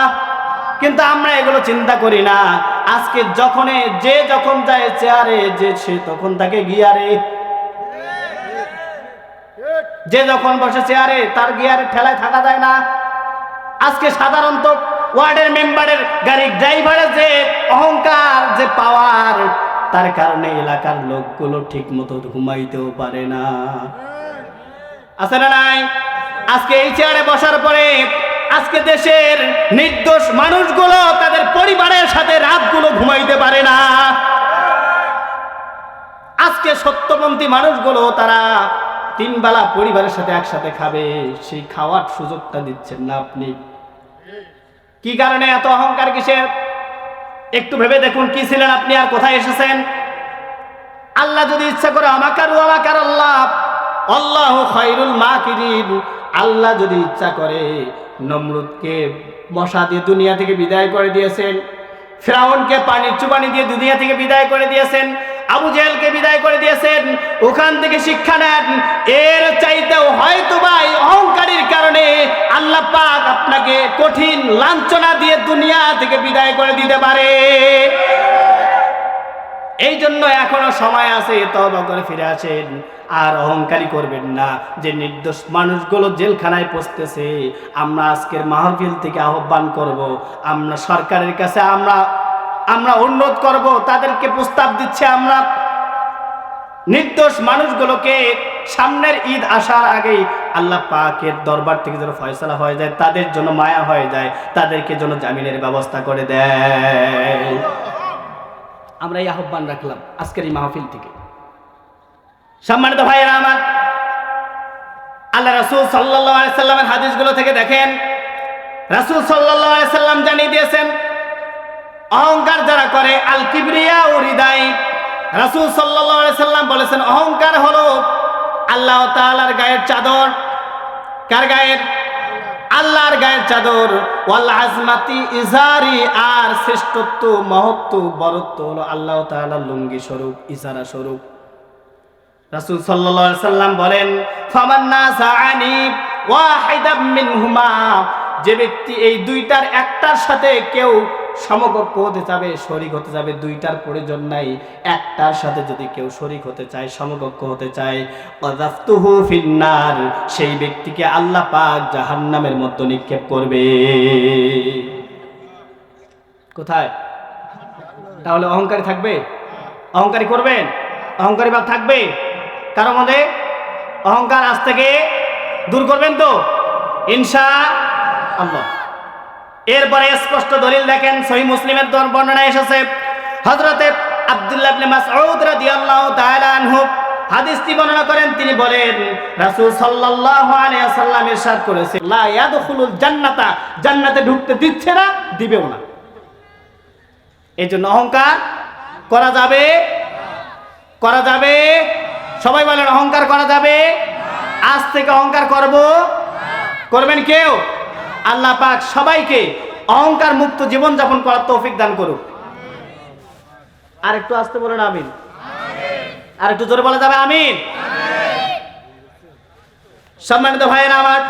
কিন্তু আমরা এগুলো চিন্তা করি না। আজকে যখন যায় চেয়ারে, সে তখন তাকে গিয়ারে, যে যখন বসে চেয়ারে তার গিয়ারে ঠেলায় থাকা যায় না। আজকে সাধারণত ওয়ার্ডের মেম্বারের গাড়ির ড্রাইভারের যে অহংকার, যে পাওয়ার, তার কারণে এলাকার লোকগুলো ঠিক মতো ঘুমাইতেও পারে না। আছে না নাই? আজকে এই চেয়ারে বসার পরে আজকে দেশের নির্দোষ মানুষগুলো তাদের পরিবারের সাথে রাতগুলো ঘুমাইতে পারে না। আজকে সত্যপন্থী মানুষগুলো তারা 3 বেলা পরিবারের সাথে একসাথে খাবে, সেই খাওয়ার সুযোগটা দিচ্ছেন না আপনি। কি কারণে এত অহংকার কিসের? একটু ভেবে দেখুন, কি ছিলেন আপনি আর কোথায় এসেছেন? আল্লাহ যদি ইচ্ছা করে আমাকার আল্লাহ, আল্লাহু খায়রুল মাকিরিন, আল্লাহ যদি ইচ্ছা করে নমরুদকে মশা দিয়ে দুনিয়া থেকে বিদায় করে দিয়েছেন, ফিরাউনকে পানির চুবানি দিয়ে দুনিয়া থেকে বিদায় করে দিয়েছেন, আবু জেহেলকে বিদায় করে দিয়েছেন, ওখান থেকে শিক্ষা নেন। এর চাইতেও হয়তো ভাই অহংকারীর কারণে আল্লাহ পাক আপনাকে কঠিন লাঞ্ছনা দিয়ে দুনিয়া থেকে বিদায় করে দিতে পারে। এই জন্য এখনো সময় আছে, তওবা করে ফিরে আসেন, আর অহংকারী করবেন না। যে নির্দোষ মানুষগুলো জেলখানায় পচতেছে, আমরা আজকের মাহফিল থেকে আহ্বান করব, আমরা সরকারের কাছে আমরা অনুরোধ করব, তাদেরকে প্রস্তাব দিচ্ছে, আমরা নির্দোষ মানুষগুলোকে সামনের ঈদ আসার আগেই আল্লাহ পাকের দরবার থেকে যেন ফয়সালা হয়ে যায়, তাদের জন্য মায়া হয়ে যায়, তাদেরকে যেন জামিনের ব্যবস্থা করে দেয়। আমরা এই আহ্বান রাখলাম আজকের এই মাহফিল থেকে। সম্মানিত ভাইয়েরা আমার, আল্লাহ রাসূল সাল্লাল্লাহু আলাইহি সাল্লামের হাদিসগুলো থেকে দেখেন, রাসূল সাল্লাল্লাহু আলাইহি সাল্লাম জানিয়ে দিয়েছেন অহংকার যারা করে আল কিবরিয়া ও হৃদাই। রাসূল সাল্লাল্লাহু আলাইহি সাল্লাম বলেছেন অহংকার হলো আল্লাহ তাআলার গায়ের চাদর। কার গায়ের? আল্লাহর গায়ের চাদর। ওয়াল আজমাতি ইজারি, আর শ্রেষ্ঠত্ব, মহত্ব, বরত্ব হলো আল্লাহ তাআলার লুঙ্গি স্বরূপ, ইজারা স্বরূপ। রাসূল সাল্লাল্লাহু আলাইহি সাল্লাম বলেন ফামান নাসাআনি ওয়াহিদাম মিনহুমা, যে ব্যক্তি এই দুইটার একটার সাথে কেউ সমকক্ষ হতে যাবে, শরীক হতে যাবে, দুইটার প্রয়োজন নাই, একটার সাথে যদি কেউ শরীক হতে চায়, সমকক্ষ হতে চায়, ওয়াজাফতুহু ফিন্নার, সেই ব্যক্তিকে আল্লাহ পাক জাহান্নামের মধ্যে নিক্ষেপ করবে। কোথায়? তাহলে অহংকারী থাকবে? অহংকারী করবেন? অহংকারী ভাব থাকবে কারো মধ্যে? অহংকার আজ থেকে দূর করবেন তো ইনশাআল্লাহ। এরপরে স্পষ্ট দলিল দেখেন, সহিহ মুসলিমের বর্ণনা এসেছে, হযরতে আব্দুল্লাহ ইবনে মাসউদ রাদিয়াল্লাহু তাআলা আনহু হাদিসটি বর্ণনা করেন। তিনি বলেন রাসূল সাল্লাল্লাহু আলাইহি ওয়াসাল্লাম ইরশাদ করেছেন লা ইয়াদখুলুল জান্নাতা, জান্নাতে ঢুকতে দিচ্ছে না, দিবেও না। এই জন্য অহংকার করা যাবে? করা যাবে? সবাই বলেন অহংকার করা যাবে? আজ থেকে অহংকার করব? করবেন কেউ? আল্লাহ পাক সবাইকে অহংকার মুক্ত জীবন যাপন করার তৌফিক দান করুক। আর একটু আস্তে বলেন আমিন। আর একটু জোরে বলা যাবে আমিন? সম্মানিত ভাইয়েরা আমার,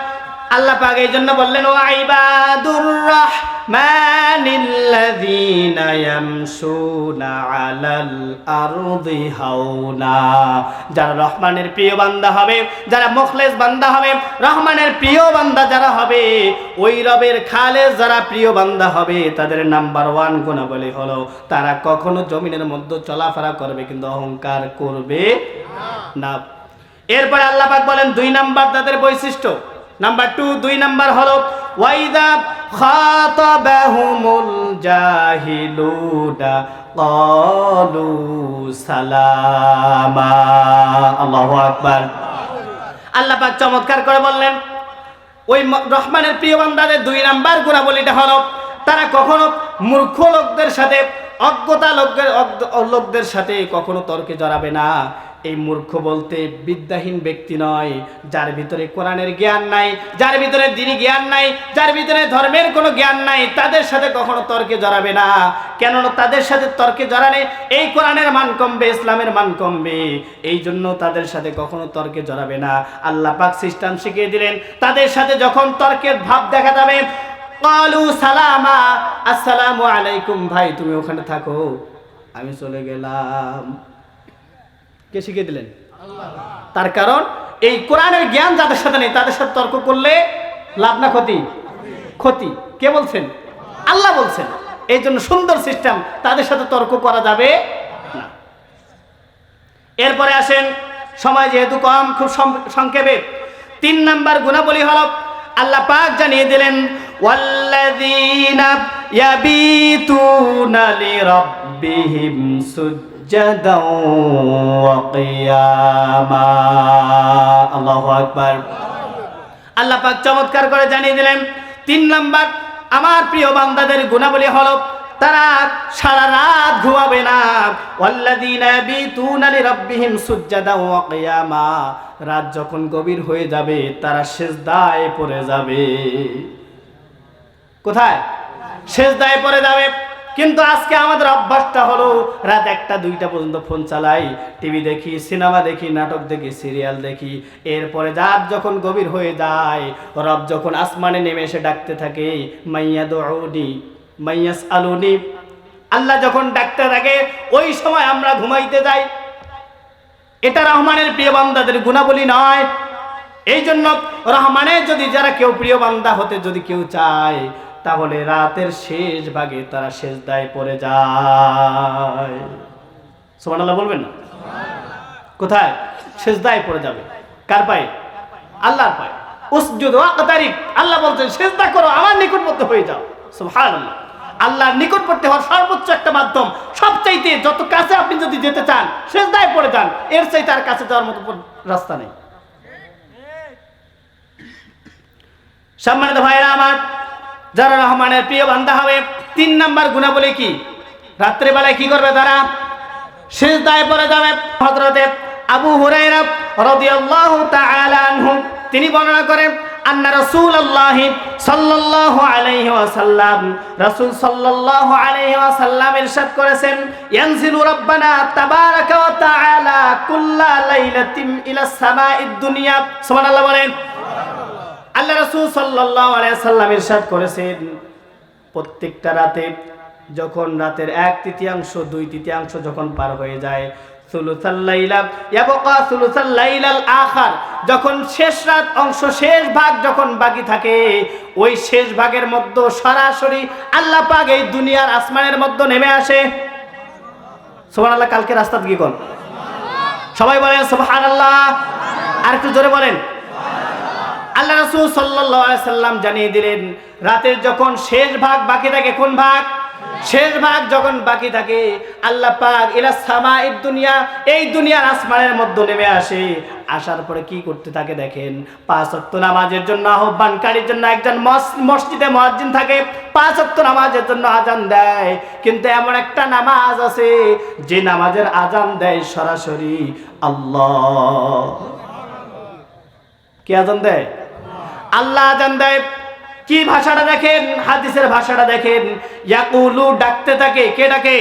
আল্লাহ পাক এই জন্য বললেন ওয়া ইবাদুর রাহমানিল্লাযীনা ইয়ামশুনা আলাল আরদি হাওনা, যারা রহমানের প্রিয় বান্দা হবে, যারা মুখলেস বান্দা হবে, রহমানের প্রিয় বান্দা যারা হবে, ওই রবের খালেস যারা প্রিয় বান্দা হবে, তাদের নাম্বার 1 গুণাবলী হলো তারা কখনো জমিনের মধ্যে চলাফেরা করবে কিন্তু অহংকার করবে না। এরপরে আল্লাহ পাক বলেন 2 নাম্বার তাদের বৈশিষ্ট্য, নাম্বার 2, 2 নাম্বার হলো ওয়াইদা খাতাবাহুমুল জাহিলুনা ক্বালু সালামা। আল্লাহু আকবার। আল্লাহ পাক চমৎকার করে বললেন ওই রহমানের প্রিয় বান্দাদের 2 নাম্বার গুণাবলীটা হলো তারা কখনো মূর্খ লোকদের সাথে, অজ্ঞতা লোকদের সাথে কখনো তর্কে জড়াবে না। এই মূর্খ বলতে বিদ্যাহীন ব্যক্তি নয়, যার ভিতরে কোরআনের জ্ঞান নাই, যার ভিতরে দ্বীনি জ্ঞান নাই, যার ভিতরে ধর্মের কোনো জ্ঞান নাই, তাদের সাথে কখনো তর্কে জড়াবে না। কেননা তাদের সাথে তর্কে জড়ালে এই কোরআনের মান কমবে, ইসলামের মান কমবে। এই জন্য তাদের সাথে কখনো তর্কে জড়াবে না। আল্লাহ পাক সিস্টেম শিখিয়ে দিলেন, তাদের সাথে যখন তর্কের ভাব দেখা যাবে, ক্বালু সালামা, আসসালামু আলাইকুম, ভাই তুমি ওখানে থাকো, আমি চলে গেলাম। কে শিখিয়ে দিলেন? তার কারণ এই কোরআনের জ্ঞান যাদের সাথে নেই তাদের সাথে তর্ক করলে লাভ না ক্ষতি? ক্ষতি। কে বলছেন? আল্লাহ বলছেন। এই জন্য সুন্দর সিস্টেম, তাদের সাথে তর্ক করা যাবে না। এরপরে আসেন, সময় যেহেতু কম, খুব সংক্ষেপে 3 নাম্বার গুণাবলী হলো আল্লাহ পাক জানিয়ে দিলেন, ওয়াল্লাযীনা ইয়াবিতুনা লিরাব্বিহিম সুজদান ওয়া কিয়ামা। আল্লাহু আকবার। আল্লাহ পাক চমৎকার করে জানিয়ে দিলেন 3 নাম্বার আমার প্রিয় বান্দাদের গুণাবলী হলো তারা সারা রাত ঘুমাবে না। ওয়াল্লাযীনা ইয়াবিতুনা লিরাব্বিহিম সুজদান ওয়া কিয়ামা, রাত যখন গভীর হয়ে যাবে তারা সিজদায় পড়ে যাবে। কোথায়? সিজদায় পড়ে যাবে। কিন্তু আজকে আমাদের অভ্যাসটা হলো রাত 1টা 2টা পর্যন্ত ফোন চালাই, টিভি দেখি, সিনেমা দেখি, নাটক দেখি, সিরিয়াল দেখি। এরপরে রাত যখন গভীর হয়ে যায়, রব যখন আসমানে নেমে এসে ডাকতে থাকে, মাইয়াদউনি মাইয়াসআলুনি, আল্লাহ যখন ডাকতে থাকে ওই সময় আমরা ঘুমাইতে যাই। এটা রহমানের প্রিয় বান্দাদের গুণাবলী নয়। এই জন্য রহমানের যদি যারা কেউ প্রিয় বান্দা হতে যদি কেউ চায়, তাহলে রাতের শেষ ভাগে তারা সিজদায় পড়ে যায়। সুবহানাল্লাহ বলবেন না? কোথায়? সিজদায় পড়ে যাবে। কার পায়ে? আল্লাহর পায়ে। উসজুদু ওয়াকতারিব, আল্লাহ বলছেন সিজদা করো, আমার নিকটবর্তী হয়ে যাও। সুবহানাল্লাহ। আল্লাহর নিকটবর্তী হওয়ার সর্বোচ্চ একটা মাধ্যম, সবচাইতে যত কাছে আপনি যদি যেতে চান সিজদায় পড়ে যান, এর চাইতে আর কাছে যাওয়ার মতো রাস্তা নেই। সম্মানিত ভাইরা আমার, যারা রহমানের প্রিয় বান্দা হবে 3 নাম্বার গুণাবলী কি? রাত্রে বেলায় কি করবে? তারা সিজদায় পড়ে যাবে। হযরতে আবু হুরায়রা রাদিয়াল্লাহু তাআলা আনহু তিনি বর্ণনা করেন, আন্না রাসূলুল্লাহ সাল্লাল্লাহু আলাইহি ওয়াসাল্লাম, রাসূল সাল্লাল্লাহু আলাইহি ওয়াসাল্লাম ইরশাদ করেছেন, ইয়ানজিলু রাব্বানা তাবারাকা ওয়া তাআলা কুল্লা লাইলাতিন ইলাস সামাঈদ দুনিয়া। সুবহানাল্লাহ বলেন। আল্লাহ রাসূল সাল্লাল্লাহু আলাইহি ওয়াসাল্লাম ইরশাদ করেছেন, প্রত্যেকটা রাতে যখন রাতের 1/3 2/3 যখন পার হয়ে যায়, সুলুসাল লাইলা ইয়াবকা সুলুসাল লাইলাল আখার, যখন শেষ রাত অংশ, শেষ ভাগ যখন বাকি থাকে, ওই শেষ ভাগের মধ্যে সরাসরি আল্লাহ পাক এই দুনিয়ার আসমানের মধ্যে নেমে আসে। সুবহানাল্লাহ। কালকে রাস্তা কি কোন? সবাই বলেন সুবহানাল্লাহ। আর একটু জোরে বলেন। আল্লাহ রাসূল সাল্লাল্লাহু আলাইহি সাল্লাম জানিয়ে দিলেন, রাতের যখন শেষ ভাগ বাকি থাকে, কোন ভাগ? শেষ ভাগ যখন বাকি থাকে, আল্লাহ পাক ইলাস সামাঈদ দুনিয়া, এই দুনিয়ার আসমানের মধ্যে নেমে আসে। আসার পরে কি করতে থাকে দেখেন, 5 ওয়াক্ত নামাজের জন্য আহ্বানকারীর জন্য একজন মসজিদে মুয়াজ্জিন থাকে, 5 ওয়াক্ত নামাজের জন্য আজান দেয়। কিন্তু এমন একটা নামাজ আছে যে নামাজের আজান দেয় সরাসরি আল্লাহ। কে আজান দেয়? আল্লাহ আজান দেয়। কি ভাষাটা দেখেন, হাদিসের ভাষাটা দেখেন, ইয়াকুলু ডাকতে থাকে। কে ডাকে?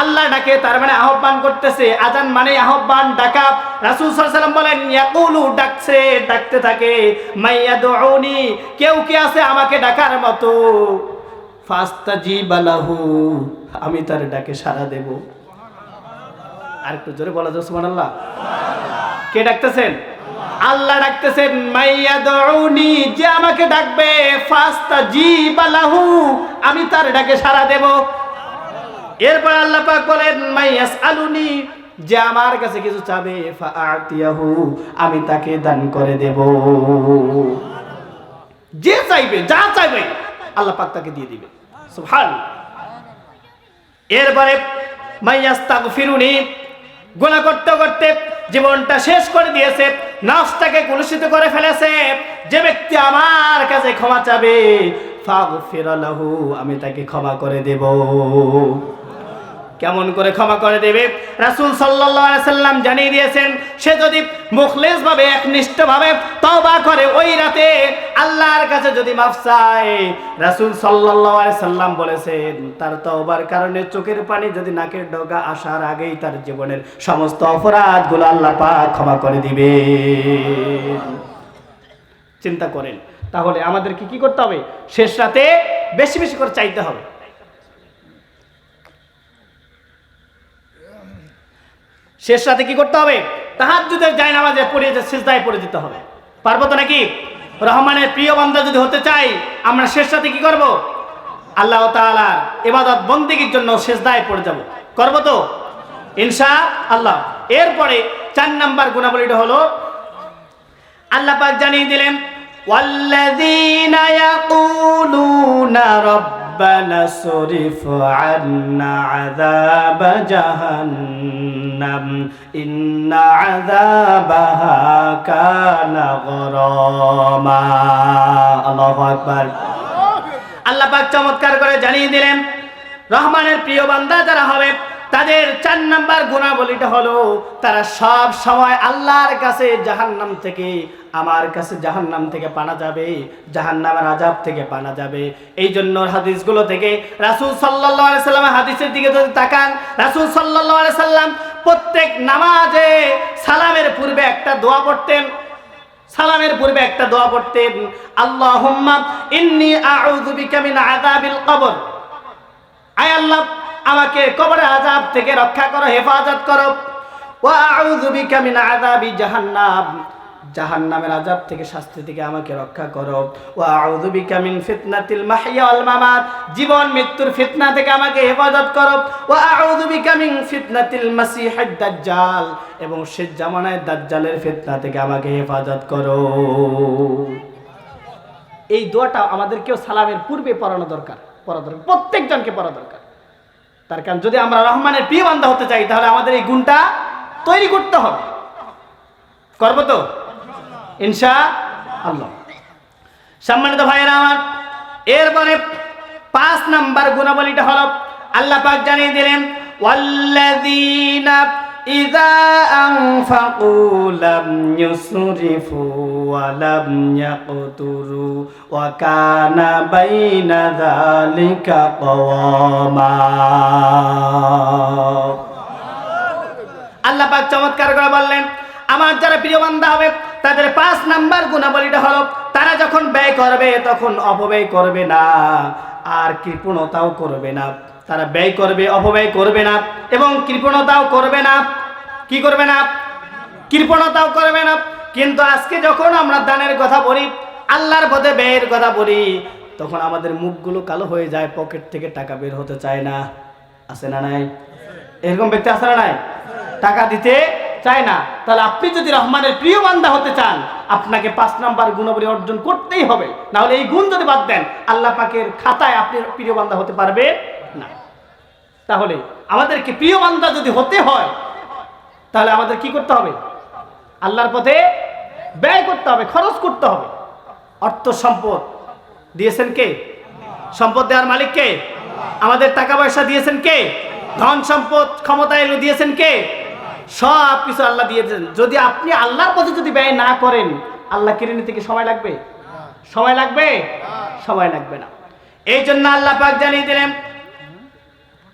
আল্লাহ ডাকে। তার মানে আহ্বান করতেছে। আজান মানে আহ্বান, ডাকা। রাসূল সাল্লাল্লাহু আলাইহি ওয়াসাল্লাম বলেন, ইয়াকুলু ডাকছে, ডাকতে থাকে, মাইয়াদউনি, কেউ কি আছে আমাকে ডাকার মতো? ফাস্তাজিবা লাহু, আমি তার ডাকে সাড়া দেব। আর একটু জোরে বলা যাবে সুবহানাল্লাহ। কে ডাকতেছেন? আল্লাহ ডাকতেছেন। মাইয়াদউনি, যে আমাকে ডাকবে, ফাস্তাজিবা লাহু, আমি তার ডাকে সাড়া দেব। এরপর আল্লাহ পাক বলেন, মাইয়াসআলুনি, যে আমার কাছে কিছু চাবে, ফাআতিয়াহু, আমি তাকে দান করে দেব। যে চাইবে, যা চাইবে আল্লাহ পাক তাকে দিয়ে দিবে। সুবহানাল্লাহ। এরপরে মাইয়াস্তাগফিরুনি, গুনাহ করতে করতে জীবনটা শেষ করে দিয়েছে, নফসটাকে কলুষিত করে ফেলেছে, যে ব্যক্তি আমার কাছে ক্ষমা চাবে, ফাগফির লাহু, আমি তাকে ক্ষমা করে দেব। কেমন করে ক্ষমা করে দেবে? রাসূল সাল্লাল্লাহু আলাইহি সাল্লাম জানিয়ে দিয়েছেন, সে যদি মুখলিস ভাবে, একনিষ্ঠভাবে তওবা করে, ওই রাতে আল্লাহর কাছে যদি মাফ চায়, রাসূল সাল্লাল্লাহু আলাইহি সাল্লাম বলেছেন, তার তওবার কারণে চোখের পানি যদি নাকের ডগা আসার আগেই তার জীবনের সমস্ত অপরাধগুলো আল্লাহ পাক ক্ষমা করে দিবেন। চিন্তা করেন, তাহলে আমাদেরকে কি করতে হবে? শেষ রাতে বেশি বেশি করে চাইতে হবে। শেষ রাতে কি করতে হবে? তাহাজ্জুদের জায়নামাজে পড়ে সিজদায় পড়ে যেতে হবে। পারবো তো নাকি? রহমানের প্রিয় বান্দা যদি হতে চাই, আমরা শেষ রাতে কি করব? আল্লাহ তাআলার ইবাদত বন্দেগীর জন্য সিজদায় পড়ে যাব। করব তো ইনশাআল্লাহ। এরপরে 4 নাম্বার গুণাবলীটা হলো আল্লাহ পাক জানিয়ে দিলেন, ওয়াল্লাযীনা ইয়াকুলুনা রাব্বানা সরিফ আন্না আযাবা জাহান্নাম ইন্না আযাবাহা কানা গরামা। আল্লাহু আকবার। আল্লাহ পাক চমৎকার করে জানিয়ে দিলেন, রহমানের প্রিয় বান্দা যারা হবে তাদের 4 নাম্বার গুণাবলীটা হলো তারা সব সময় আল্লাহর কাছে জাহান্নাম থেকে, আমার কাছে জাহান্নাম থেকে পানা যাবে, জাহান্নামের আযাব থেকে পানা যাবে। এই জন্য হাদিসগুলো থেকে রাসূল সাল্লাল্লাহু আলাইহি সাল্লামের হাদিসের দিকে যদি তাকান, রাসূল সাল্লাল্লাহু আলাইহি সাল্লাম প্রত্যেক নামাজে সালামের পূর্বে একটা দোয়া পড়তেন। সালামের পূর্বে একটা দোয়া পড়তেন, আল্লাহুম্মা ইন্নী আউযু বিকা মিন আযাবিল কবর। আয় আল্লাহ, আমাকে কবরের আযাব থেকে রক্ষা করো, হেফাজত করো। ওয়া আউযু বিকা মিন আযাবি জাহান্নাম, জাহান্নামের আযাব থেকে, শাস্তি থেকে আমাকে রক্ষা করো। ওয়া আউযু বিকা মিন ফিতনাতিল মাহইয়া ওয়াল মামাত, জীবন মৃত্যুর ফিতনা থেকে আমাকে হেফাজত করো। ওয়া আউযু বিকা মিন ফিতনাতিল মাসিহিদ দাজ্জাল, এবং শেষ জামানায় দাজ্জালের ফিতনা থেকে আমাকে হেফাজত করো। এই দোয়াটা আমাদেরকেও সালামের পূর্বে পড়ানো দরকার, প্রত্যেকজনকে পড়া দরকার। তার কারণ যদি আমরা রহমানের প্রিয় বান্দা হতে চাই, তাহলে আমাদের এই গুণটা তৈরি করতে হবে। করব তো ইনশাআল্লাহ। সম্মানিত ভাইয়েরা আমার, এরপরে 5 নাম্বার গুণাবলীটা হলো আল্লাহ পাক জানিয়ে দিলেন, ওয়াল্লাযীনা ইযা আনফাকু লাম ইউসরিফু ওয়া লাম ইয়াকতুরু ওয়া কানা বাইনা যালিকা কওয়ামা। আল্লাহ পাক চমৎকার করে বললেন, আমার যারা প্রিয় বান্দা হবে তাদের 5 নাম্বার গুণাবলীটা হলো তারা যখন ব্যয় করবে তখন অপব্যয় করবে না, আর কৃপণতাও করবে না। তারা ব্যয় করবে, অপব্যয় করবে না, এবং কৃপণতাও করবে না। কি করবে না? কৃপণতাও করবে না। কিন্তু আজকে যখন আমরা দানের কথা বলি, আল্লাহর পথে ব্যয়ের কথা বলি, তখন আমাদের মুখগুলো কালো হয়ে যায়, পকেট থেকে টাকা বের হতে চায় না। আছে না নাই? এরকম ব্যক্তি আছে না নাই? টাকা দিতে চায় না। তাহলে আপনি যদি রহমানের প্রিয় বান্দা হতে চান, আপনাকে 5 নাম্বার গুণাবলী অর্জন করতেই হবে। না হলে এই গুণ যদি বাদ দেন, আল্লাহ পাকের খাতায় আপনি প্রিয় বান্দা হতে পারবে না। তাহলে আমাদেরকে প্রিয় বান্দা যদি হতে হয়, তাহলে আমাদের কি করতে হবে? আল্লাহর পথে ব্যয় করতে হবে, খরচ করতে হবে। অর্থ সম্পদ দিয়েছেন কে? সম্পদ দেওয়ার মালিক কে? আমাদের টাকা পয়সা দিয়েছেন কে? ধন সম্পদ ক্ষমতা এগুলো দিয়েছেন কে? সব কিছু আল্লাহ দিয়েছেন। যদি আপনি আল্লাহর পথে যদি ব্যয় না করেন, আল্লাহ কিনে নিতে কি সময় লাগবে? সময় লাগবে? সময় লাগবে না। এই জন্য আল্লাহ পাক জানিয়ে দিলেন,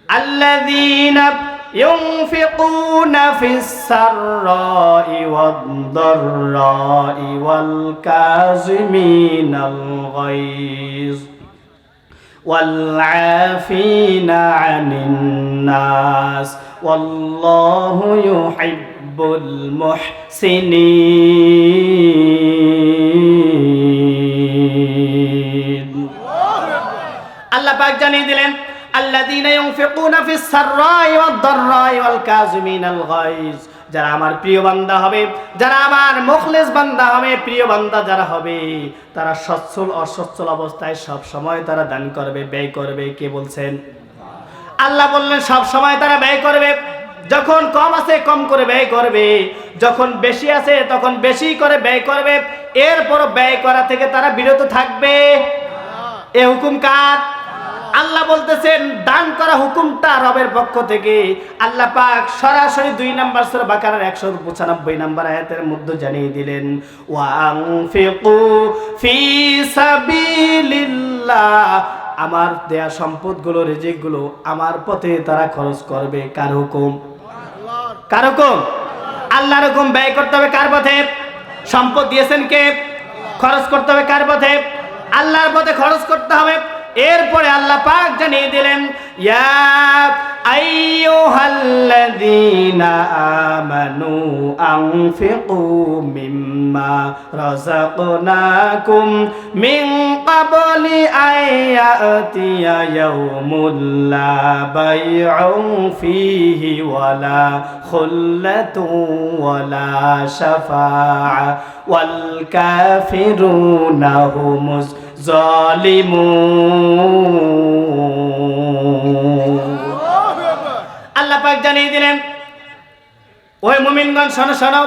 আল্লাযীনা ইউনফিকুনা ফিস সাররাই ওয়াদ দাররাই ওয়াল কাযিমিনাল গায়জ ওয়াল আফিনা আনিন নাস ওয়াল্লাহু ইউহিব্বুল মুহসিনিন। আল্লাহ পাক জানিয়ে দিলেন, আল্লাযীনা ইউনফিকুনা ফিস সাররাই ওয়াদ দাররাই ওয়াল কাযিমিনাল গায়জ, যারা আমার প্রিয় বান্দা হবে, যারা আমার মুখলিস বান্দা হবে, প্রিয় বান্দা যারা হবে, তারা সচ্ছল অসচ্ছল অবস্থায় সব সময় তারা দান করবে, ব্যয় করবে। কে বলছেন? আল্লাহ বললেন সব সময় তারা ব্যয় করবে। যখন কম আছে কম করে ব্যয় করবে, যখন বেশি আছে তখন বেশি করে ব্যয় করবে। এরপর ব্যয় করা থেকে তারা বিরত থাকবে। এ হুকুম কার? আল্লাহ বলতেছেন দান করা হুকুমটা রবের পক্ষ থেকে। আল্লাহ পাক সরাসরি 2 নম্বর সূরা বাকারার 195 নম্বর আয়াতের মধ্যে জানিয়ে দিলেন, ওয়া আনফিকু ফি সাবিলিল্লাহ, আমার দেয়া সম্পদগুলো, রিজিকগুলো আমার পথে তারা খরচ করবে। কার হুকুম? কার হুকুম? আল্লাহর হুকুম। ব্যয় করতে হবে কার পথে? সম্পদ দিয়েছেন কে? খরচ করতে হবে কার পথে? আল্লাহর পথে খরচ করতে হবে। এরপরে আল্লাহ পাক জানিয়ে দিলেন, ইয়া আইয়ুহাল্লাযীনা আমানু আনফিকু মিম্মা রাযাকনাকুম মিন ক্বাবলি আইয়াতিয়া ইয়াউমুল লা বাইউন ফীহি ওয়ালা খুল্লাতুন ওয়ালা শাফাআ ওয়াল কাফিরুনা হুমুজ জালিমুন। আল্লাহ পাক জানিয়ে দিলেন, ওই মুমিনগণ শোনো শোনো,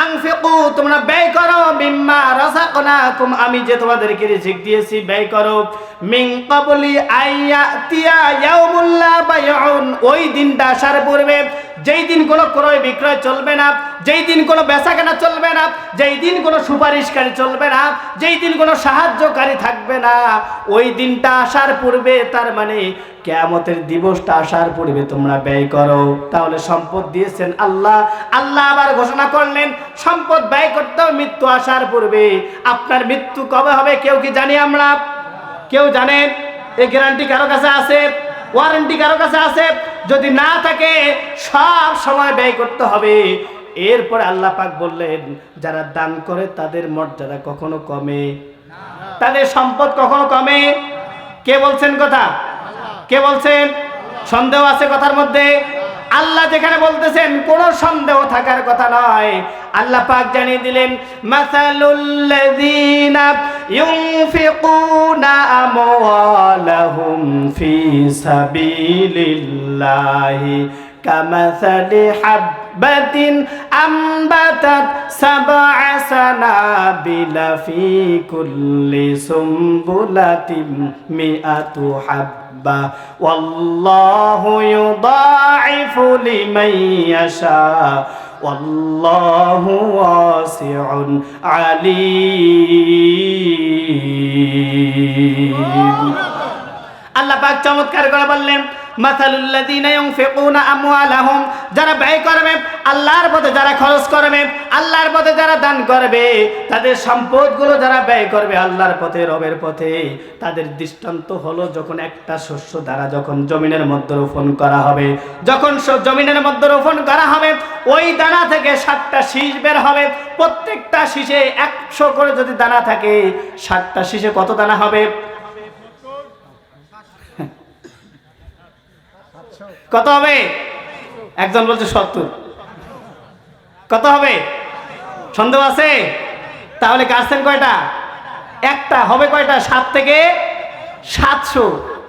আনফিকু তোমরা ব্যয় করো, মিম্মা রাযাকনাকুম আমি যে তোমাদেরকে রিজিক দিয়েছি ব্যয় করো, মিন ক্বাবলি আইয়াতিয়া ইয়াউমুল লা বাইউন ওই দিনটা আসার পূর্বে, যেই দিন কোনো ক্রয় বিক্রয় চলবে না, যেই দিন কোনো বেচাকেনা চলবে না, যেই দিন কোনো সুপারিশকারী চলবে না, যেই দিন কোনো সাহায্যকারী থাকবে না, ওই দিনটা আসার পূর্বে, তার মানে কিয়ামতের দিবসটা আসার পূর্বে তোমরা ব্যয় করো। তাহলে সম্পদ দিয়েছেন আল্লাহ, আল্লাহ আবার ঘোষণা করলেন সম্পদ ব্যয় করতে হবে মৃত্যু আসার পূর্বে। আপনার মৃত্যু কবে হবে কেউ কি জানি আমরা? কেউ জানেন? এই গ্যারান্টি কারো কাছে আছে? ওয়ারেন্টি কারো কাছে আছে? যদি না থাকে সব সময় ব্যয় করতে হবে। এরপরে আল্লাহ পাক বললেন, যারা দান করে তাদের মর্যাদা কখনো কমে, তাদের সম্পদ কখনো কমে। কে বলছেন কথা? কে বলছেন? সন্দেহ আছে কথার মধ্যে? আল্লাহ যেখানে বলতেছেন কোনো সন্দেহ থাকার কথা নয়। আল্লাহ পাক জানিয়ে দিলেন, মাসালুল্লাযীনা ইউনফিকুনা আমওয়ালাহুম ফি সাবিলিল্লাহি কামাসালি হাববাতিন আম্বাতাত সাবআ সানাবিলা ফি কুল্লি সুমবুলাতিন মিআতু হাব্বা ওয়াল্লাহু ইউদাঈফু লিমান ইয়াশা ওয়াল্লাহু ওয়াসিউন আলীম। আল্লাহ পাক চমৎকার করে বললেন, মাসালুল্লাযীনা ইউনফিকুনা আমওয়ালাহুম যারা ব্যয় করবে আল্লাহর পথে, যারা খরচ করবে আল্লাহর পথে, যারা দান করবে, তাদের সম্পদগুলো যারা ব্যয় করবে আল্লাহর পথে, রবের পথে, তাদের দৃষ্টান্ত হলো যখন একটা শস্য দ্বারা যখন জমিনের মধ্যে রোপণ করা হবে, যখন জমিনের মধ্যে রোপণ করা হবে ওই দানা থেকে 7টা শীষ বের হবে। প্রত্যেকটা শীষে 100 করে যদি দানা থাকে, 7টা শীষে কত দানা হবে? কত হবে? একজন বলছে 70। কত হবে? সন্দেহ আছে? তাহলে গাছেন কয়টা? একটা। হবে কয়টা? 7 থেকে 700।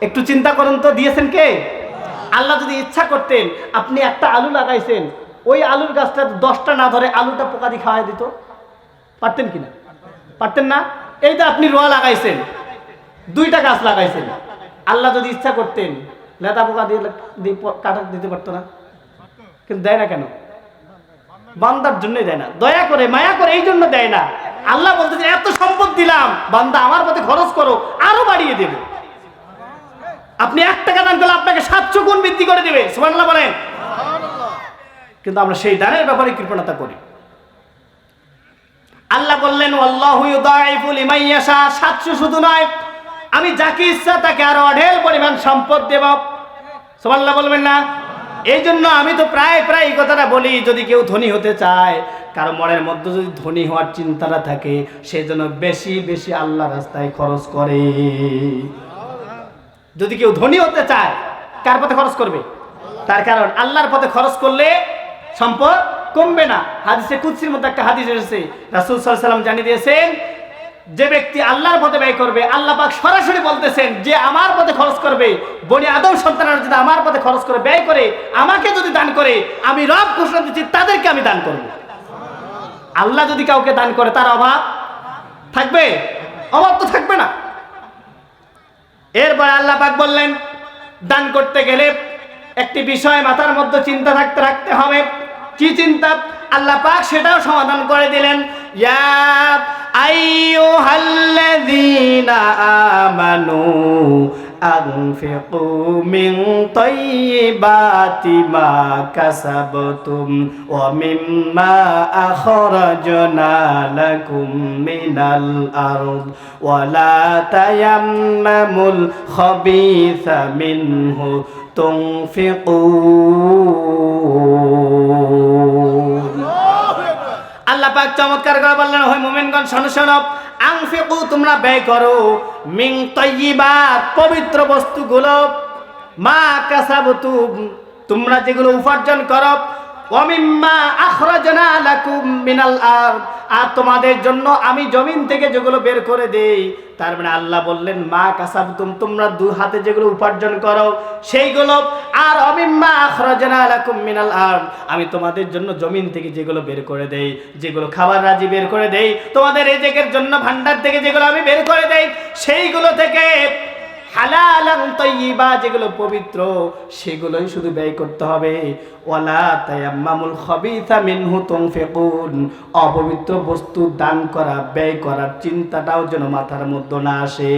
একটু চিন্তা করুন তো, দিয়েছেন কে? আল্লাহ যদি ইচ্ছা করতেন, আপনি একটা আলু লাগাইছেন, ওই আলুর গাছটা 10টা না ধরে আলুটা পোকা দিয়ে খাওয়াই দিত, পারতেন কিনা? পারতেন না? এই তো আপনি রোয়া লাগাইছেন, 2টা গাছ লাগাইছেন, আল্লাহ যদি ইচ্ছা করতেন লেদা পোকা দিয়ে কাটা দিতে পারতো না? কিন্তু দেয় না কেন? বান্দার জন্যই দেয় না, দয়া করে মায়া করে এই জন্য দেয় না। আল্লাহ বলতেছে এত সম্পদ দিলাম, বান্দা আমার পথে খরচ করো, আরো বাড়িয়ে দেবে। আপনি 1 টাকা দান করলে আপনাকে 700 গুণ বৃদ্ধি করে দেবে। সুবহানাল্লাহ বলেন। কিন্তু আমরা সেই দানের ব্যাপারে কৃপণতা করি। আল্লাহ বললেন, আল্লাহু ইউদাঈফু লিমান ইয়াশা, 700 শুধু নয়, আমি যাকে ইচ্ছা তাকে আরো অঢেল পরিমাণ সম্পদ দেব। সুবহানাল্লাহ বলবেন না? এই জন্য আমি তো প্রায় এই কথাটা বলি, যদি কেউ ধনী হতে চায়, কারো মনের মধ্যে যদি ধনী হওয়ার চিন্তাটা থাকে, সে যেন বেশি বেশি আল্লাহর রাস্তায় খরচ করে। যদি কেউ ধনী হতে চায়, কার পথে খরচ করবে? তার কারণ আল্লাহর পথে খরচ করলে সম্পদ কমবে না। হাদিসে কুদসির মধ্যে একটা হাদিস এসেছে, রাসূল সাল্লাল্লাহু আলাইহি ওয়াসাল্লাম জানিয়ে দিয়েছেন, যে ব্যক্তি আল্লাহর পথে ব্যয় করবে, আল্লাহ পাক সরাসরি বলতেছেন যে আমার পথে খরচ করবে, বনি আদম সন্তানরা যদি আমার পথে খরচ করে, ব্যয় করে, আমাকে যদি দান করে, আমি রব ঘোষণা দিচ্ছি তাদেরকে আমি দান করব। আল্লাহ যদি কাউকে দান করে, তার অভাব থাকবে? অভাব তো থাকবে না। এরপর আল্লাহ পাক বললেন, দান করতে গেলে একটি বিষয় মাথার মধ্যে চিন্তা রাখতে হবে। কি চিন্তা? আল্লাহ পাক সেটাও সমাধান করে দিলেন। ইয়া আইয়ুহাল্লাযীনা আমানু আনফিকু মিন তাইয়্যিবাতি মা কাসাবতুম ওয়া মিম্মা আখরাজনা লাকুম মিনাল আরদ ওয়া লা তায়াম্মামুল খাবিসা মিনহু তুনফিকুন। আল্লাহ পাক চমৎকার করে বললেন, হে মুমিনগণ শোনো শোনো, আনফিকু তোমরা ব্যয় করো, মিন তাইয়্যিবাত পবিত্র বস্তুগুলো, মা কাসাবতুম তোমরা যেগুলো উপার্জন করো, ওয়া মিম্মা আখরাজনা লাকুম মিনাল আরদ আর তোমাদের জন্য আমি জমিন থেকে যেগুলো বের করে দেই। তার মানে আল্লাহ বললেন মা কাসাবতুম তোমরা দুই হাতে যেগুলো উপার্জন করো সেইগুলো, আর অমিম্মা আখরাজনা লাকুম মিনাল আরদ আমি তোমাদের জন্য জমিন থেকে যেগুলো বের করে দেই, যেগুলো খাবার রাজি বের করে দেই, তোমাদের রিজিকের জন্য ভান্ডার থেকে যেগুলো আমি বের করে দেই, সেইগুলো থেকে হালালান তাইয়্যিবা যেগুলো পবিত্র সেগুলোই শুধু ব্যয় করতে হবে। ওয়ালা তায়াম্মামুল খাবিসা মিনহু তুনফিকুন অপবিত্র বস্তু দান করা ব্যয় করার চিন্তাটাও যেন মাথার মধ্যে না আসে।